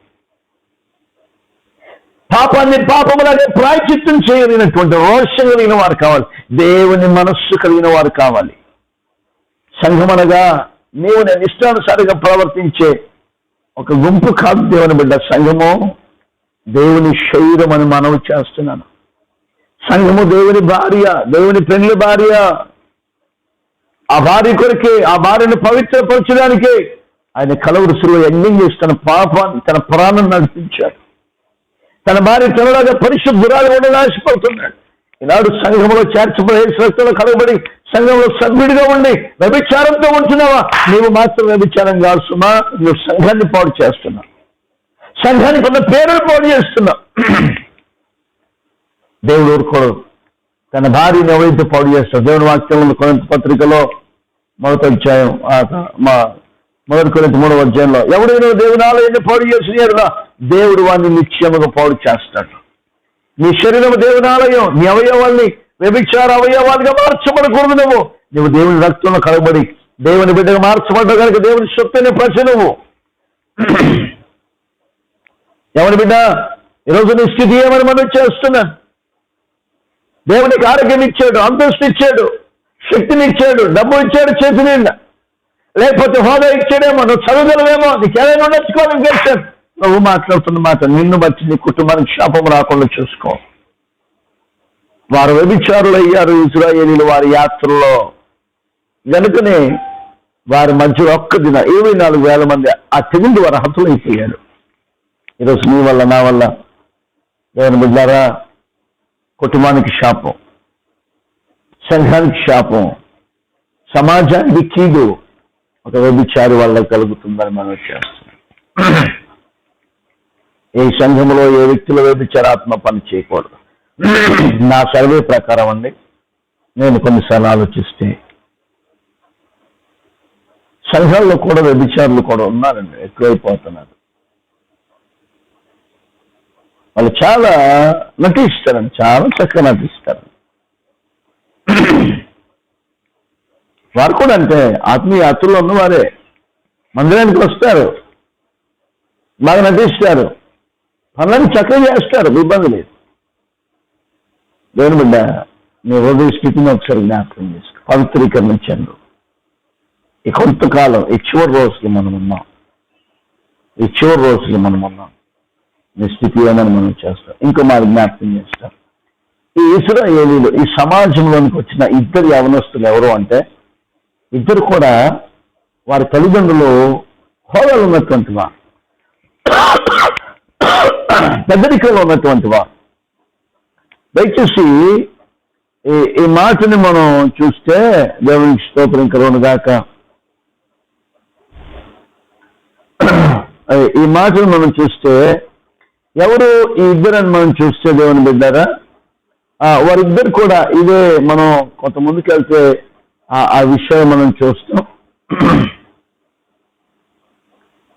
పాపాన్ని పాపములాగే ప్రాయశ్చిత్తం చేయగలిగినటువంటి రోషం కలిగిన వారు కావాలి. దేవుని మనస్సు కలిగిన వారు కావాలి. సంఘం అనగా నీవు నేను ఇష్టానుసారిగా ప్రవర్తించే ఒక గుంపు కాదు దేవుని బిడ్డ. సంఘము దేవుని శరీరం అని మనవి చేస్తున్నాను. సంఘము దేవుని భార్య, దేవుని పెళ్లి భార్య. ఆ భార్య కొరికే, ఆ భార్యను పవిత్రపరచడానికే ఆయన కలవరుసులో యజ్ఞం చేసి తన పాపాన్ని, తన ప్రాణం నడిపించాడు. తన భార్య తనలాగా పరిశుద్ధురాలు కూడా ఆశపడుతున్నాడు. ఈనాడు సంఘంలో చేర్చబడి రక్తంలో కలగబడి సంఘంలో సభ్యుడిగా ఉండి వ్యభిచారంతో ఉంటున్నావా? నీవు మాత్రం వ్యభిచారం కాదు సుమా, నువ్వు సంఘాన్ని పాడు చేస్తున్నావు. సంఘానికి ఉన్న పేరును పాడు చేస్తున్నావు. దేవుడు ఊరుకోడు. తన భార్యను ఎవరైతే పాడు చేస్తాడు, దేవుని వాక్యంలో కొరింథీ పత్రికలో 1వ అధ్యాయం 3వ అధ్యాయంలో ఎవడైనా దేవుని ఆలయాన్ని పాడు చేసిన దేవుడు వాడిని నిత్యముగా పాడు చేస్తాడు. నీ శరీరం దేవుని ఆలయం, నీ అవయవాల్ని వ్యభిచార అవయవాలుగా మార్చబడకూడదు. నువ్వు దేవుని రక్తంలో కలగబడి దేవుని బిడ్డగా మార్చబడ్డావు కనుక దేవుని సొత్తైన ప్రజ నువ్వు. ఎవరి బిడ్డ, ఈరోజు నీ స్థితి ఏమని మనం చేస్తున్నాను? దేవునికి ఆరోగ్యం ఇచ్చాడు, అంతస్తు ఇచ్చాడు, శక్తిని ఇచ్చాడు, డబ్బు ఇచ్చాడు చేతి నిండా, లేకపోతే హోదా ఇచ్చాడేమో, నువ్వు చదువుగలవేమో, నీకేదైనా ఉండొచ్చుకోవాలని చేశాను. నువ్వు మాట్లాడుతున్న మాట నిన్ను బట్టి నీ కుటుంబానికి శాపం రాకుండా చూసుకో. వారు వ్యభిచారులు అయ్యారు ఇశ్రాయేలీయులు వారి యాత్రలో. కనుకనే వారి మధ్యలో ఒక్క దిన 24,000 మంది ఆ తెగుండి వారు హతులైపోయారు. ఈరోజు నీ వల్ల, నా వల్ల దేవుని బిడ్డారా, కుటుంబానికి శాపం, సంఘానికి శాపం, సమాజానికి కీడు ఒక వ్యభిచారి వల్ల కలుగుతుందని మనం చేస్తున్నాం. ఏ సంఘంలో ఏ వ్యక్తిలో వ్యభిచారాత్మ పని చేయకూడదు. నా సర్వే ప్రకారం అండి, నేను కొన్నిసార్లు ఆలోచిస్తే సంఘాల్లో కూడా వ్యభిచారులు కూడా ఉన్నారండి, ఎక్కువైపోతున్నారు. వాళ్ళు చాలా నటిస్తారండి, చాలా చక్కగా నటిస్తారు. వారు కూడా అంటే ఆత్మీయ యాత్రలో ఉన్నవారే, మందిరానికి వస్తారు, బాగా నటిస్తారు, పనులను చక్కగా చేస్తారు, ఇబ్బంది లేదు. దేవుని బిడ్డ, నీ హృదయ స్థితిని ఒకసారి జ్ఞాపకం చేసుకో. పవిత్రీకరించండు. ఈ కొంతకాలం ఈ చివరి రోజులు మనం ఉన్నాం. నీ స్థితి ఏమని మనం చేస్తాం. ఇంకో మాట జ్ఞాపకం చేస్తాం. ఈ ఇశ్రాయేలీయులు ఈ సమాజంలోనికి వచ్చిన 2 యవనస్తులు ఎవరు అంటే, 2 కూడా వారి తల్లిదండ్రులు హోదాలు ఉన్నటువంటి వారు, పెద్దరికంలో ఉన్నటువంటి వారు. దయచేసి ఈ మాటని మనం చూస్తే, దేవునికి స్తోత్రం కలుగునుగాక. ఈ మాటను మనం చూస్తే ఎవరు ఈ 2 మనం చూస్తే దేవుని బిడ్డారా, వారిద్దరు కూడా ఇదే. మనం కొంత ముందుకు వెళ్తే ఆ విషయం మనం చూస్తాం.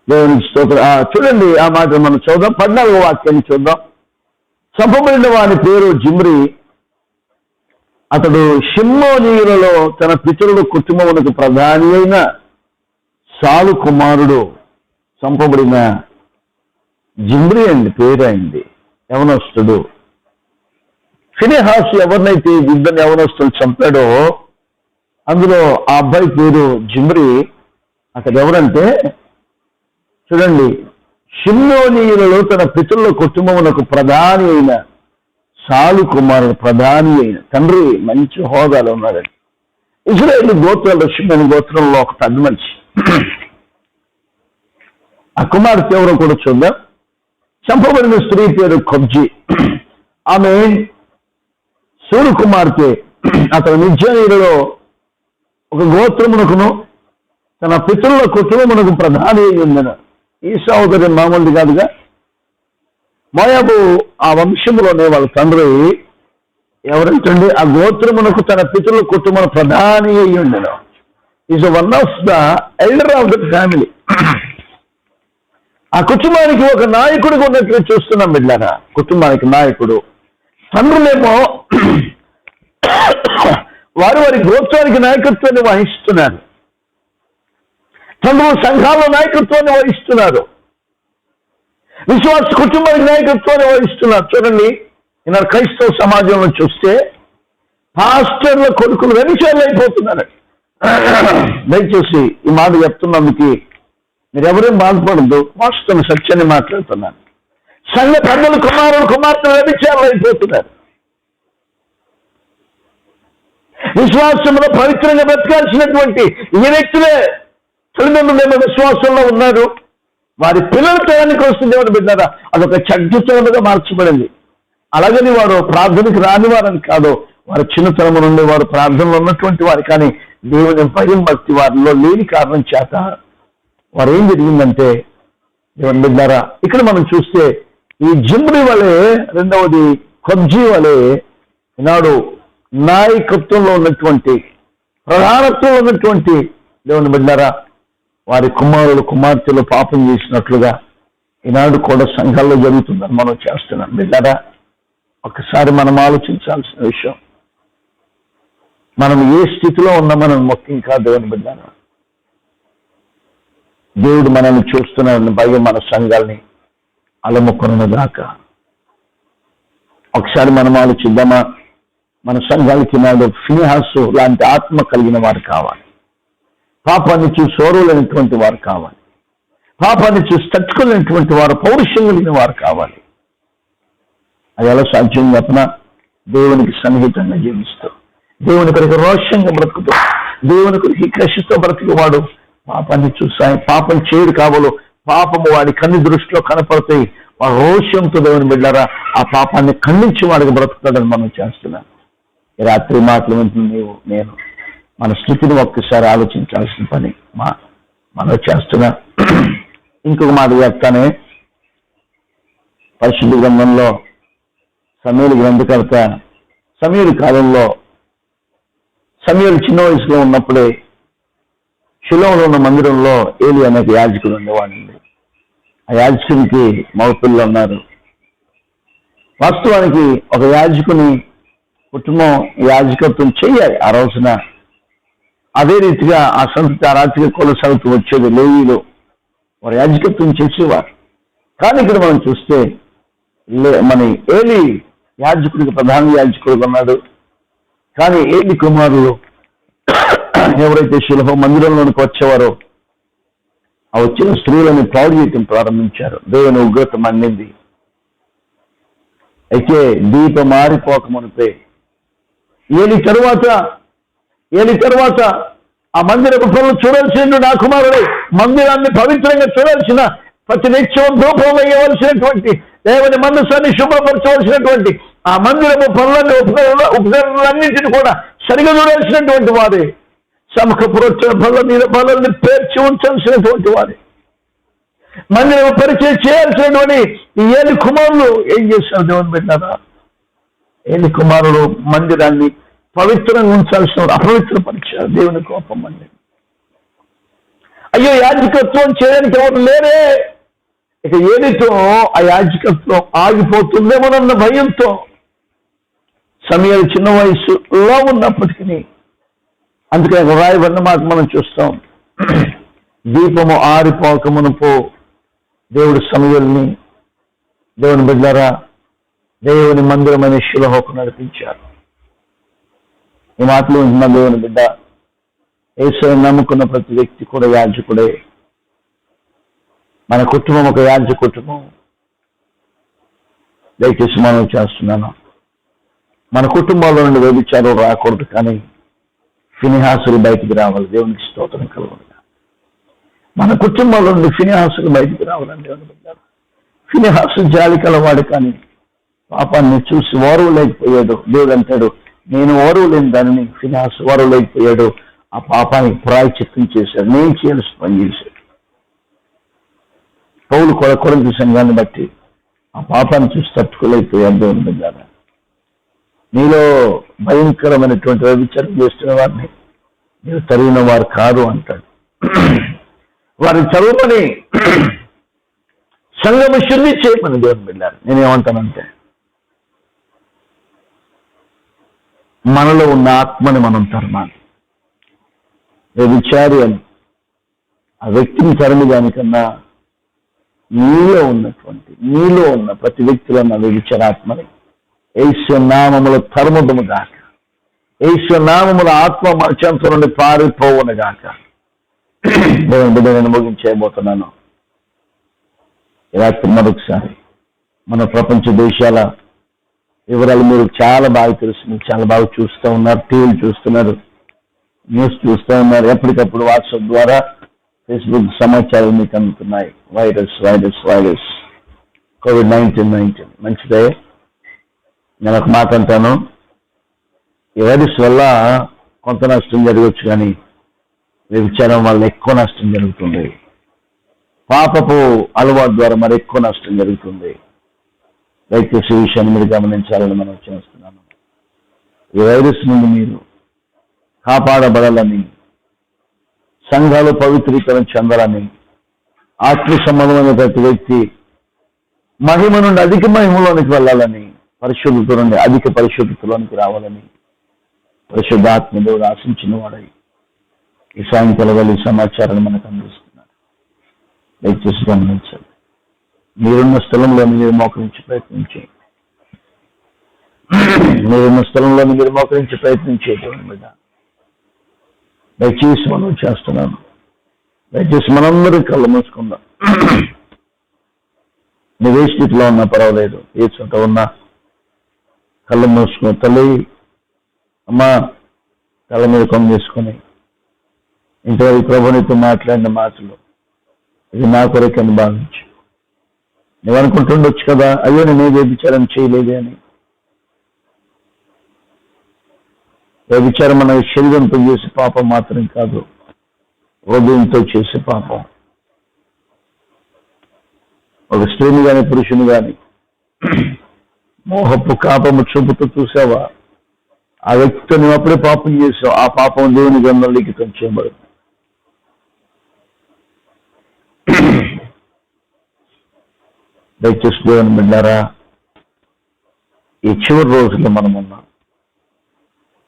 దేవునికి స్తోత్రం. చూడండి ఆ మాట మనం చూద్దాం. 14వ వాక్యాన్ని చూద్దాం. చంపబడిన వాని పేరు జిమ్రి. అతడు షిమ్మోనీయులలో తన పితరుడు కుటుంబమునకు ప్రధాని అయిన సాలు కుమారుడు. చంపబడిన జిమ్రి అండి పేరు అయింది, యవనస్తుడు. ఫినెహాసు ఎవరినైతే ఇద్దరు యవనస్తులు చంపాడో అందులో ఆ అబ్బాయి పేరు జిమ్రి. అతడు ఎవరంటే చూడండి, షిమ్మోనీయులలో తన పితరుల కుటుంబమునకు ప్రధాని అయిన సాలు కుమారుడు, ప్రధాని అయిన తండ్రి, మంచి హోదాలో ఉన్నాడండి. ఇజ్రాయేలు గోత్రాలు షిమ్మోను గోత్రంలో ఒక పెద్ద మనిషి. ఆ కుమార్తె ఎవరో కూడా చూద్దాం. చంపబడిన స్త్రీ పేరు కొబ్జీ. ఆమె సూరు కుమార్తె. అతను మిద్యానీయులలో ఒక గోత్రమునకును తన పితరుల కుటుంబమునకు ప్రధాని అయి ఉందను. ఈ సహోదరి మామూలు కాదుగా. మోయాబు ఆ వంశంలోనే వాళ్ళ తండ్రి ఎవరంటండి, ఆ గోత్రమునకు తన పితరుల కుటుంబం ప్రధాని అయి ఉండను. Is one of the elder of the family. ఆ కుటుంబానికి ఒక నాయకుడిగా ఉన్నట్లు చూస్తున్నాం బిడ్డారా. కుటుంబానికి నాయకుడు. తండ్రులేమో వారి గోత్రానికి నాయకత్వాన్ని వహిస్తున్నారు. తండ్రులు సంఘాల నాయకత్వాన్ని వహిస్తున్నారు. విశ్వాస కుటుంబానికి నాయకత్వాన్ని వహిస్తున్నారు. చూడండి, ఈనాడు క్రైస్తవ సమాజంలో చూస్తే పాస్టర్ల కొడుకులు వ్యభిచారులు అయిపోతున్నారు. దయచేసి ఈ మాట చెప్తున్నందుకు మీరు ఎవరేం బాధపడద్దు. వాస్తవ సత్యాన్ని మాట్లాడుతున్నాను. సంఘ పెద్దలు కుమార్తెలు వ్యభిచారులు అయిపోతున్నారు. విశ్వాసంలో పవిత్రంగా బ్రతకాల్సినటువంటి ఈ వ్యక్తులే తల్లిదండ్రులేమో విశ్వాసంలో ఉన్నారు. వారి పిల్లల తరానికి వస్తుంది ఎవరు బిడ్డారా, అదొక చెడ్డతనంగా మార్చబడింది. అలాగని వారు ప్రార్థనకు రాని వారని కాదు, వారి చిన్నతనము నుండి వారు ప్రార్థనలో ఉన్నటువంటి వారు. కానీ దేవుని భయం భక్తి వారిలో లేని కారణం చేత వారు ఏం జరిగిందంటే, దేవుని బిడ్డారా, ఇక్కడ మనం చూస్తే ఈ జిమ్రి వలె, రెండవది కొబ్జీ వలె ఈనాడు నాయకత్వంలో ఉన్నటువంటి, ప్రధానత్వంలో ఉన్నటువంటి దేవుని బిడ్డారా, వారి కుమారులు కుమార్తెలు పాపం చేసినట్లుగా ఈనాడు కూడా సంఘాల్లో జరుగుతుందని మనం చేస్తున్నాం. బిడ్డారా, ఒకసారి మనం ఆలోచించాల్సిన విషయం, మనం ఏ స్థితిలో ఉన్నామని ముఖ్యం కాదు. దేవుని బిడ్డారా, దేవుడు మనల్ని చూస్తున్నాడని భయం మన సంఘాలని అలముకొనును గాక. ఒకసారి మనం ఆలోచిద్దామా? మన సంఘాలకి నాడు ఫినెహాసు లాంటి ఆత్మ కలిగిన వారు కావాలి. పాపాన్ని చూసి ఓర్వలేనటువంటి వారు కావాలి. పాపాన్ని చూసి తట్టుకోలేనటువంటి వారు, పౌరుషం కలిగిన వారు కావాలి. అది ఎలా సాధ్యం చెప్పిన? దేవునికి సన్నిహితంగా జీవిస్తూ, దేవుని కొరకు రోషంగా బ్రతుకుతూ, దేవుని కొరకు కృషితో బ్రతికేవాడు పాపాన్ని చూసి, పాపం చేయడు కావాలో, పాపము వాడి కన్ను దృష్టిలో కనపడతాయి. వాడు రోషంతో దేవుని బిడ్డారా ఆ పాపాన్ని ఖండించి వాడికి బ్రతుకుతాడని మనం చేస్తున్నాం. ఈ రాత్రి మాటలు వింటుంది నేను మన స్థితిని ఒక్కసారి ఆలోచించాల్సిన పని మనం చేస్తున్నా. ఇంకొక మాట చెప్తానే, పరిశుద్ధ గ్రంథంలో సమూయేలు గ్రంథకర్త సమూయేలు కాలంలో సమూయేలు చిన్న వయసులో ఉన్నప్పుడే షిలోలో ఉన్న మందిరంలో ఏలి అనే యాజకుడు ఉండేవాడండి. ఆ యాజకునికి మగపిల్లలు ఉన్నారు. వాస్తవానికి ఒక యాజకుని కుటుంబం యాజకత్వం చేయాలి ఆ రోజున. అదే రీతిగా ఆ సంతతి ఆ రాత్రిగా కొనసాగుతూ వచ్చేది. లేవీలు వారు యాజకత్వం చేసేవారు. కానీ ఇక్కడ మనం చూస్తే మన ఏలి యాజకుడికి ప్రధాన యాజకుడు ఉన్నాడు. కానీ ఏలి కుమారులు ఎవరైతే శిలభ మందిరంలోనికి వచ్చేవారో ఆ వచ్చిన స్త్రీలను పాడు చేయటం ప్రారంభించారు. దేవుని ఉగ్రత మండింది. అయితే దీపం మారిపోకమునిపే ఏలి తరువాత ఆ మందిరపు పనులు చూడాల్సిన నా కుమారుడే, మందిరాన్ని పవిత్రంగా చూడాల్సిన, ప్రతి నిత్యం ధూపం వేయవలసినటువంటి, దేవుని మనస్సాన్ని శుభ్రపరచవలసినటువంటి ఆ మందిరపు పనులన్నీ ఉపకరణలన్నింటినీ కూడా సరిగా చూడాల్సినటువంటి వారే, సమకపురొచ్చిన పనుల మీద పనులని పేర్చి ఉంచాల్సినటువంటి వారే, మందిరపు పరిచయం చేయాల్సినటువంటి ఈ ఏలి కుమారులు ఏం చేశారు? దేవుని బిడ్డారా, ఏలి కుమారులు మందిరాన్ని పవిత్రంగా ఉంచాల్సిన అపవిత్రపరిచారు. దేవుని కోపం అండి. అయ్యో యాజకత్వం చేయడానికి ఎవరు లేరే, ఇక ఏదితో ఆ యాజకత్వం ఆగిపోతుందేమోనన్న భయంతో సమయాలు చిన్న వయసులో ఉన్నప్పటికీ, అందుకే రాయబడిన మాట మనం చూస్తాం, దీపము ఆరిపోకమునుపో దేవుడు సమయాల్ని దేవుని బిడ్డలారా దేవుని మందిరమైన శిలోహకు నడిపించారు. ఈ మాటలు ఉన్న దేవుని బిడ్డ, యేసుని నమ్ముకున్న ప్రతి వ్యక్తి కూడా యాజకుడే. మన కుటుంబం ఒక యాజక కుటుంబం. దయచేసి మనం చేస్తున్నాను, మన కుటుంబాల్లో నుండి వ్యభిచారం రాకూడదు, కానీ ఫినిహాసులు బయటికి రావాలి. దేవునికి స్తోత్రం కలగాలి. మన కుటుంబాల్లో నుండి ఫినిహాసులు బయటికి రావాలని దేవుని బిడ్డ. ఫినిహాసు జాలి కలవాడు, కానీ పాపాన్ని చూసి ఓర్వు లేకపోయాడు. దేవుడు అంటాడు, నేను ఓర్వు లేని దానిని ఫినిహాసు ఓర్వు లేకపోయాడు, ఆ పాపానికి ప్రాయశ్చిత్తం చేశాడు, నేను చేయాల్సి పని చేశాడు. పౌలు కొరింథీ సంఘాన్ని బట్టి ఆ పాపాన్ని చూసి తట్టుకోలేకపోయాడు. దేవుని బిడ్డ, నీలో భయంకరమైనటువంటి వ్యభిచారం చేస్తున్న వారిని మీరు తరిగిన వారు కాదు అంటాడు. వారిని చదువుకొని సంఘము శుద్ధి చేయమని దేవుని బిడ్డారు. నేనేమంటానంటే, మనలో ఉన్న ఆత్మని మనం తరమాలి. వ్యభిచారి అని ఆ వ్యక్తిని తరమి దానికన్నా నీలో ఉన్న ప్రతి వ్యక్తిలో ఉన్న వ్యభిచారాత్మని యేసు నామములో తరుముదము గాక. యేసు నామముల ఆత్మ మరచంతో నుండి పారిపోవును గాక. దేవుని బిడ్డ, నేను ముగించేయబోతున్నాను. రాత్రి మరొకసారి మన ప్రపంచ దేశాల వివరాలు మీరు చాలా బాగా తెలుసు, మీరు చాలా బాగా చూస్తూ ఉన్నారు, టీవీలు చూస్తున్నారు, న్యూస్ చూస్తూ ఉన్నారు. ఎప్పటికప్పుడు వాట్సాప్ ద్వారా, ఫేస్బుక్ సమాచారాలు మీకు అందుతున్నాయి. వైరస్ కోవిడ్-19 మంచిదే. నేను ఒక మాట అంటాను, ఈ వైరస్ వల్ల కొంత నష్టం జరగవచ్చు, కానీ వ్యభిచారం వల్ల ఎక్కువ నష్టం జరుగుతుంది. పాపపు అలవాటు ద్వారా మరి ఎక్కువ నష్టం జరుగుతుంది. దయచేసి ఈ విషయాన్ని మీరు గమనించాలని మనం చేస్తున్నాను. ఈ వైరస్ నుండి మీరు కాపాడబడాలని, సంఘాలు పవిత్రీకరణ చెందాలని, ఆత్మ సంబంధమైన ప్రతి వ్యక్తి మహిమ నుండి అధిక మహిమలోనికి వెళ్ళాలని, పరిశుద్ధత నుండి అధిక పరిశుద్ధతలోనికి రావాలని పరిశుద్ధాత్మ దేవుడు ఆశించిన వాడై ఈ సాయంకాల వేళ సమాచారాన్ని మనకు అందిస్తున్నారు. దయచేసి గమనించాలి. మీరున్న స్థలంలోని మీరు మోకరించి ప్రయత్నించేయండి. మీరున్న స్థలంలోని మీరు మోకరించి ప్రయత్నించేటువంటి మీద దయచేసి మనం చేస్తున్నాను. దయచేసి మనందరూ కళ్ళు మూసుకుందాం. నువ్వే స్థితిలో ఉన్నా పర్వాలేదు, ఏ చోట ఉన్నా కళ్ళు మూసుకుని, తల్లి అమ్మా కళ్ళ మీద కొమ్మ తీసుకొని, ఇంతవరకు ప్రభునితో మాట్లాడిన మాటలు ఇది నా కొరకని భావించు. నువ్వు అనుకుంటుండొచ్చు కదా, అయ్యో నేను వ్యభిచారం చేయలేదే అని. వ్యభిచారం మన శరీరంతో చేసే పాపం మాత్రం కాదు, హృదయంతో చేసే పాపం. ఒక స్త్రీని కానీ పురుషుని కానీ మోహపు కాపము చూపుతూ చూసావా, ఆ వ్యక్తితో నువ్వు అప్పుడే పాపం చేసావు. ఆ పాపం దేవుని గ్రంథంలో లిఖితం చేయబడింది. దయచేసి దేవుని బిడ్డారా, ఈ చివరి రోజుల్లో మనం ఉన్నాం,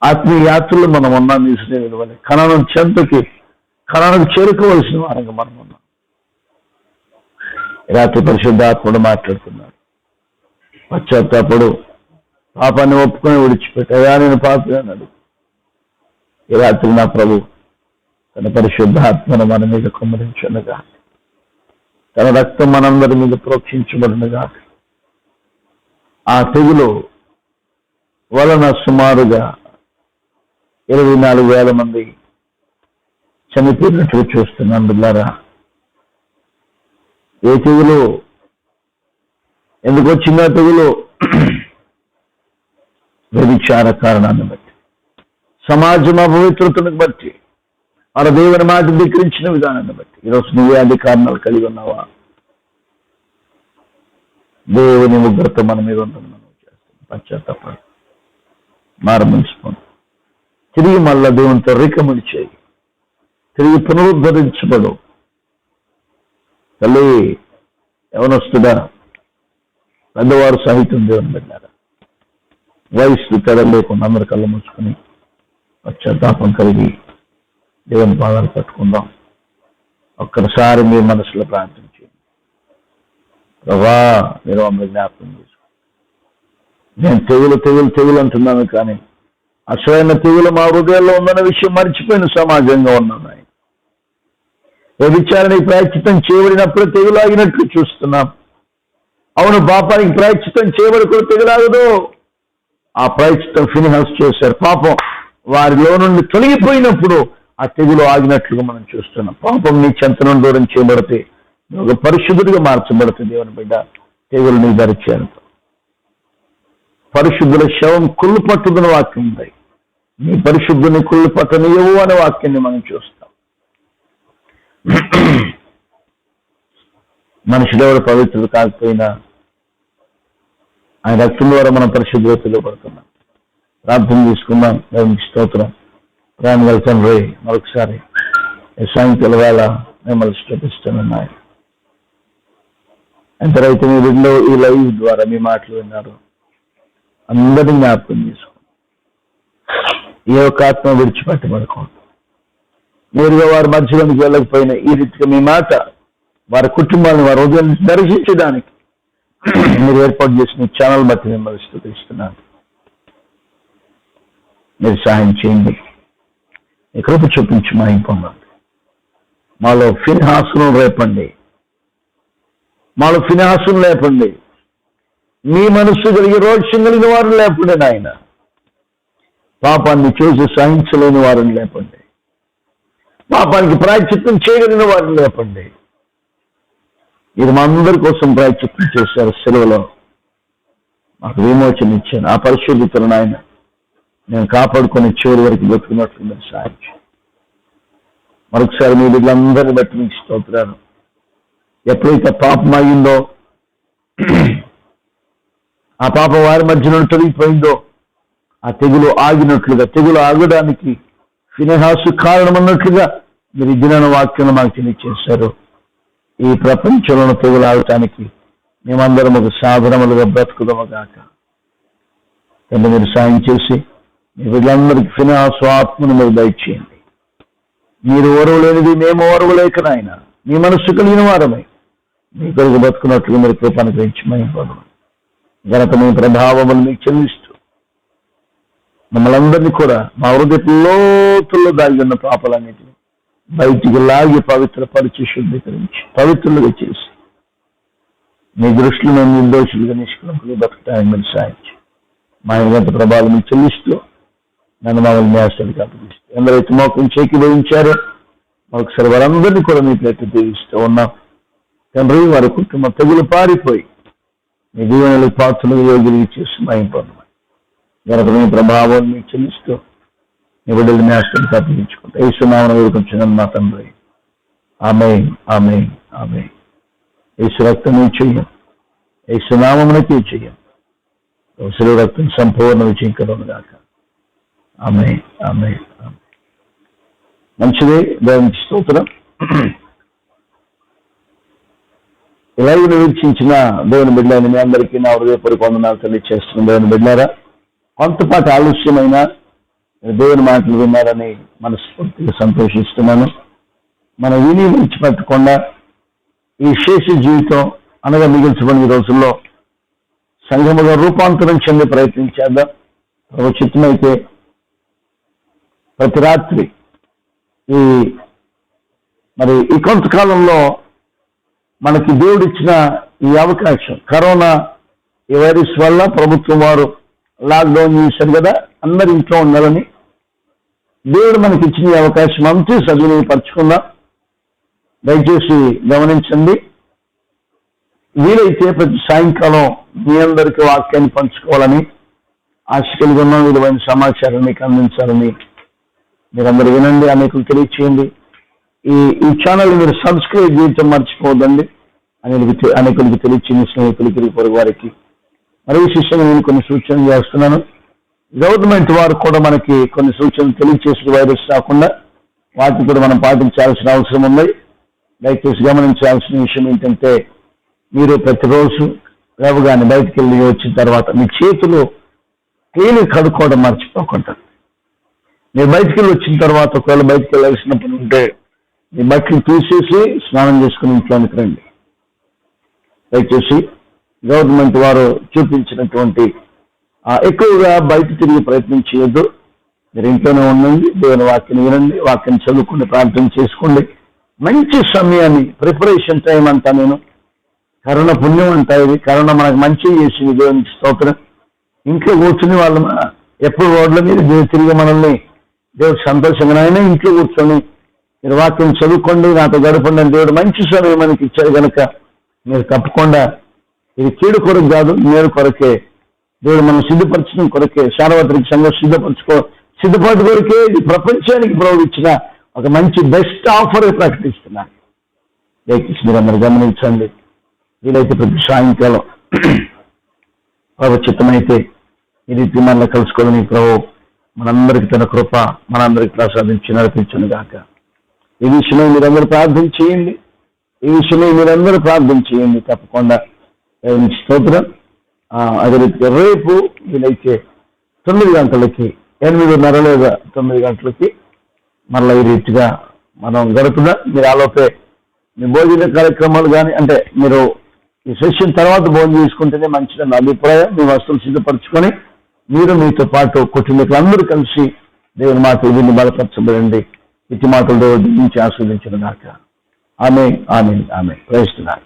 ఆత్మీయ యాత్రలో మనం ఉన్నాం. నిలువని కణాలను కణాలకు చేరుకోవలసిన వారంగా మనం ఉన్నాం. రాత్రి పరిశుద్ధాత్ముడు మాట్లాడుతున్నాడు. పశ్చాత్తాపడు, పాపాన్ని ఒప్పుకొని విడిచిపెట్టా, నేను పాపి అన్నాడు. ఈ రాత్రి నా ప్రభు తన పరిశుద్ధాత్మను మన మీద కుమ్మరించునుగా, తన రక్తం మనందరి మీద ప్రోక్షించబడునుగా. ఆ తెగులు వలన సుమారుగా 24,000 మంది చనిపోయినట్లు చూస్తున్నాం. బిడ్డారా, ఏ తెగులు ఎందుకు వచ్చిందో తెగులు వ్యభిచార కారణాన్ని బట్టి, సమాజం అపవిత్రతను బట్టి, మన దేవుని మాట ధిక్కరించిన విధానాన్ని బట్టి. ఈరోజు నువ్వే అన్ని కారణాలు కలిగి ఉన్నావా? దేవుని ఉగ్రత మన మీద ఉంటుంది. మనం చేస్తాం. పశ్చాత్తాపడి మారమనిసిపోండి. తిరిగి మళ్ళా దేవునితో రికమెండ్ చేయి, తిరిగి పునరుద్ధరించబడు. తల్లి ఎవరొస్తుందా? పెద్దవారు సహితం దేవుని పెట్టారా? వయసు తేడా లేకుండా అందరు కళ్ళు మూసుకుని పశ్చాత్తాపం కలిగి దేవుని పాదాలు పట్టుకుందాం. ఒక్కసారి మీ మనసులో ప్రార్థించి, ప్రభా మీరు మమ్మల్ని జ్ఞాపకం చేసుకో. నేను తెగులు అంటున్నాను, కానీ అసలైన తెగులు మా హృదయాల్లో ఉందన్న విషయం మర్చిపోయిన సమాజంగా ఉన్నాను. వ్యభిచారానికి ప్రాయశ్చిత్తం చేయబడినప్పుడు తెగులాగినట్లు చూస్తున్నాం. అవును, పాపానికి ప్రాయశ్చిత్తం చేయబడి కూడా తెగులాగదు. ఆ ప్రాయశ్చిత్తం ఫినిహాస్ చేశారు. పాపం వారిలో నుండి తొలగిపోయినప్పుడు ఆ తెగులు ఆగినట్లుగా మనం చూస్తున్నాం. పాపం నీ చెంత నుండి దూరం చేయబడితే ఒక పరిశుద్ధుడిగా మార్చబడితే దేవుని బిడ్డ తెగులు నీ ధరిచారు. పరిశుద్ధుల శవం కుళ్ళు పట్టుదల వాక్యం ఉంది. నీ పరిశుద్ధుని కుళ్ళు పట్టనియవు అనే వాక్యాన్ని మనం చూస్తాం. మనుషులెవరు పవిత్రులు కాకపోయినా ఆయన రక్తం ద్వారా మనం పరిశుద్ధతలో పడుతున్నాం. ప్రార్థన చేసుకుందాం. దేవునికి స్తోత్రం. ప్రేమగల తండ్రి, మరొకసారి సాయంకాల వేళ మిమ్మల్ని స్తుతిస్తున్నాయి. ఎంతరైతే మీ వీడిలో ఈ లైవ్ ద్వారా మీ మాటలు విన్నారు, అందరినీ జ్ఞాపకం చేసుకోండి. ఏ ఒక్క ఆత్మ విడిచిపెట్టబడకూడదు. నేరుగా వారి మధ్యలోనికి వెళ్ళకపోయినా ఈ రీతిగా మీ మాట వారి కుటుంబాన్ని, వారి హృదయాన్ని దర్శించడానికి మీరు ఏర్పాటు చేసిన ఛానల్ బట్టి మిమ్మల్ని స్తుతిస్తున్నాను. మీరు సహాయం చేయండి. మీ కృప చూపించి మహిమ పొందండి. మాలో ఫిన్హాసును రేపండి. మాలో ఫిన్హాసును లేపండి. మీ మనస్సు కలిగి రోషం కలిగిన వారు లేపండి నాయన. పాపాన్ని చూసి సహించలేని వారిని లేపండి. పాపానికి ప్రాయశ్చిత్తం చేయగలిగిన వారిని లేపండి. మీరు మా అందరి కోసం ప్రాయశ్చిత్తం చేశారు. సెలవులో మాకు విమోచన ఇచ్చాను. ఆ పరిశుద్ధతను ఆయన నేను కాపాడుకొని చివరి వరకు బతుకున్నట్లు మీరు సాధించు. మరొకసారి మీ వీళ్ళందరినీ బట్టి మీకు స్తోత్రాలు. ఎప్పుడైతే పాపం అయిందో, ఆ పాపం వారి మధ్య నుండి తొలగిపోయిందో, ఆ తెగులు ఆగినట్లుగా, తెగులు ఆగడానికి ఫినెహాసు కారణం అన్నట్లుగా మీరు ఈ దిన వాక్యం మాకు తెలియచేశారు. ఈ ప్రపంచంలో తెగులు ఆగటానికి మేమందరం ఒక సాధనములుగా బ్రతుకుదాము గాక. కానీ మీరు సాయం చేసి మీ వీళ్ళందరికీ ఫినెహాసు ఆత్మను మీరు దయచేయండి. మీరు ఓరవలేనిది మేము ఓరవలేక నాయన, మీ మనస్సు కలిగిన వారమై మీ కొరకు బతుకున్నట్లుగా మీరు కృపను గ్రహించి మేము ఘనత మీ ప్రభావములు మీకు చెల్లిస్తూ మమ్మల్ని అందరినీ కూడా మా హృదయ లోతుల్లో దాగి ఉన్న పాపాలన్నిటిని బయటికి లాగి పవిత్రపరిచి శుద్ధీకరించి పవిత్రులుగా చేసి మీ దృష్టిలో మేము నిర్దోషులుగా నిష్కలంకులు బతకటానికి మీరు సాధించి మా గంట ప్రభావాలు మీకు చెల్లిస్తూ నన్ను మమ్మల్ని న్యాసానికి అప్పగిస్తూ ఎందరైతే మోకం చేకివేయించారో ఒకసారి వారందరినీ కూడా మీ పేరు దీవిస్తూ ఉన్నాం. తండ్రి, వారి కుటుంబం తెగులు పారిపోయి మీ దీవెనలకు పాత్రలు యోగులు చేసి మహిమ పొందమని గనక మీ ప్రభావం మీకు చెల్లిస్తూ మీ బిడ్డలు న్యాసానికి అప్పగించుకుంటా యేసునామమున వేడుకొంచున్నాను మా తండ్రి. ఆమేన్, ఆమేన్, ఆమేన్. యేసు రక్తం చెయ్యం, యేసునామమునకే చెయ్యం. శిలువ రక్తం సంపూర్ణ విజయం కలుగును గాక. ఆమేన్, ఆమేన్, ఆమేన్. మంచిది. దేవునికి స్తోత్రం. ఇలాగ వీక్షించిన దేవుని బిడ్డలని మీ అందరికీ నా హృదయపూర్వక వందనాలు తెలియజేస్తున్నాను. దేవుని బిడ్డారా, కొంతపాటి ఆలస్యమైన దేవుని మాటలు విన్నారని మనస్ఫూర్తిగా సంతోషిస్తున్నాను. మనం విని విడిచిపెట్టకుండా ఈ శేష జీవితం అనగా మిగిల్చబడిన రోజుల్లో సంఘముగా రూపాంతరం చెందే ప్రయత్నం చేద్దాం. ఒక చిత్తమైతే ప్రతి రాత్రి ఈ కొంతకాలంలో మనకి దేవుడిచ్చిన ఈ అవకాశం, కరోనా ఈ వైరస్ వల్ల ప్రభుత్వం వారు లాక్డౌన్ చేశారు కదా, అందరు ఇంట్లో ఉండాలని దేవుడు మనకి ఇచ్చిన ఈ అవకాశం అంతా సద్వినియోగపరచుకుందాం. దయచేసి గమనించండి. వీలైతే ప్రతి సాయంకాలం మీ అందరికీ వాక్యాన్ని పంచుకోవాలని ఆశ కలిగి ఉన్నాం. విలువైన సమాచారం మీకు అందించాలని మీరందరూ వినండి, అనేకులు తెలియచేయండి. ఈ ఛానల్ మీరు సబ్స్క్రైబ్ చేయటం మర్చిపోవద్దండి. అనేకులకి తెలియచేయండి, స్నేహితులకి, పొరుగు వారికి. మరి విశేషంగా నేను కొన్ని సూచనలు చేస్తున్నాను. గవర్నమెంట్ వారు కూడా మనకి కొన్ని సూచనలు తెలియచేసిన వైరస్ రాకుండా వాటిని కూడా మనం పాటించాల్సిన అవసరం ఉంది. దయచేసి గమనించాల్సిన విషయం ఏంటంటే, మీరు ప్రతిరోజు లేవగానే బయటికి వెళ్ళి వచ్చిన తర్వాత మీ చేతులు క్లీన్ కడుక్కోవడం మర్చిపోకుండా, మీరు బయటికి వెళ్ళి వచ్చిన తర్వాత ఒకవేళ బయటికి వెళ్ళాల్సిన పని ఉంటే మీ బట్టలు తీసేసి స్నానం చేసుకుని ఇంట్లోనికి రండి. దయచేసి గవర్నమెంట్ వారు చూపించినటువంటి ఎక్కువగా బయట తిరిగి ప్రయత్నం చేయొద్దు. మీరు ఇంట్లోనే ఉండండి, దేవుని వాక్యం వినండి, వాక్యం చదువుకుని ప్రార్థన చేసుకోండి. మంచి సమయాన్ని ప్రిపరేషన్ టైం అంతా నేను కరోనా పుణ్యం అంటా, ఇది కరోనా మనకు మంచి చేసింది, దేవునికి స్తోత్రం. ఇంట్లో కూర్చుని వాళ్ళు ఎప్పుడు రోడ్ల మీద తిరిగి మనల్ని దేవుడు సంతోషంగా అయినా ఇంట్లో కూర్చొని మీరు వాక్యం చదువుకోండి, నాతో గడపండి. దేవుడు మంచి సమయం మనకి ఇచ్చాడు కనుక మీరు తప్పకుండా, ఇది కీడు కొరకు కాదు, మేలు కొరకే. దేవుడు మనం సిద్ధపరచడం కొరకే, సార్వత్రిక సంఘం సిద్ధపాటు కొరకే ఇది ప్రపంచానికి ప్రభు ఇచ్చిన ఒక మంచి బెస్ట్ ఆఫర్ ప్రకటిస్తున్నాను. దయచేసి మీరు అందరూ గమనించండి. వీలైతే ప్రతి సాయంకాలం ప్రభు చిత్తమైతే ఈ రీతి మనల్ని కలుసుకోవడం ప్రభు మనందరికీ తన కృప మనందరికి ప్రసాదించి నడిపించను గాక. ఈ విషయమై మీరందరూ ప్రార్థన చేయండి. తప్పకుండా స్తోత్రం. అదే రీతిగా రేపు వీలైతే 9 గంటలకి 8:30 లేదా 9 గంటలకి మళ్ళీ ఈ రీతిగా మనం గడుపుదాం. మీరు ఆలోపే మీ భోజన కార్యక్రమాలు కానీ, అంటే మీరు ఈ సెషన్ తర్వాత భోజనం చేసుకుంటేనే మంచిది నా అభిప్రాయం. మీ వస్తువులు సిద్ధపరచుకొని మీరు మీతో పాటు కుటుంబీకులు అందరూ కలిసి దేవుని మాట దీన్ని బలపరచబడండి. ఇటు మాటలు దేవుడు నుంచి ఆస్వాదించిన దాకా. ఆమె ప్రైజ్ టు గాడ్.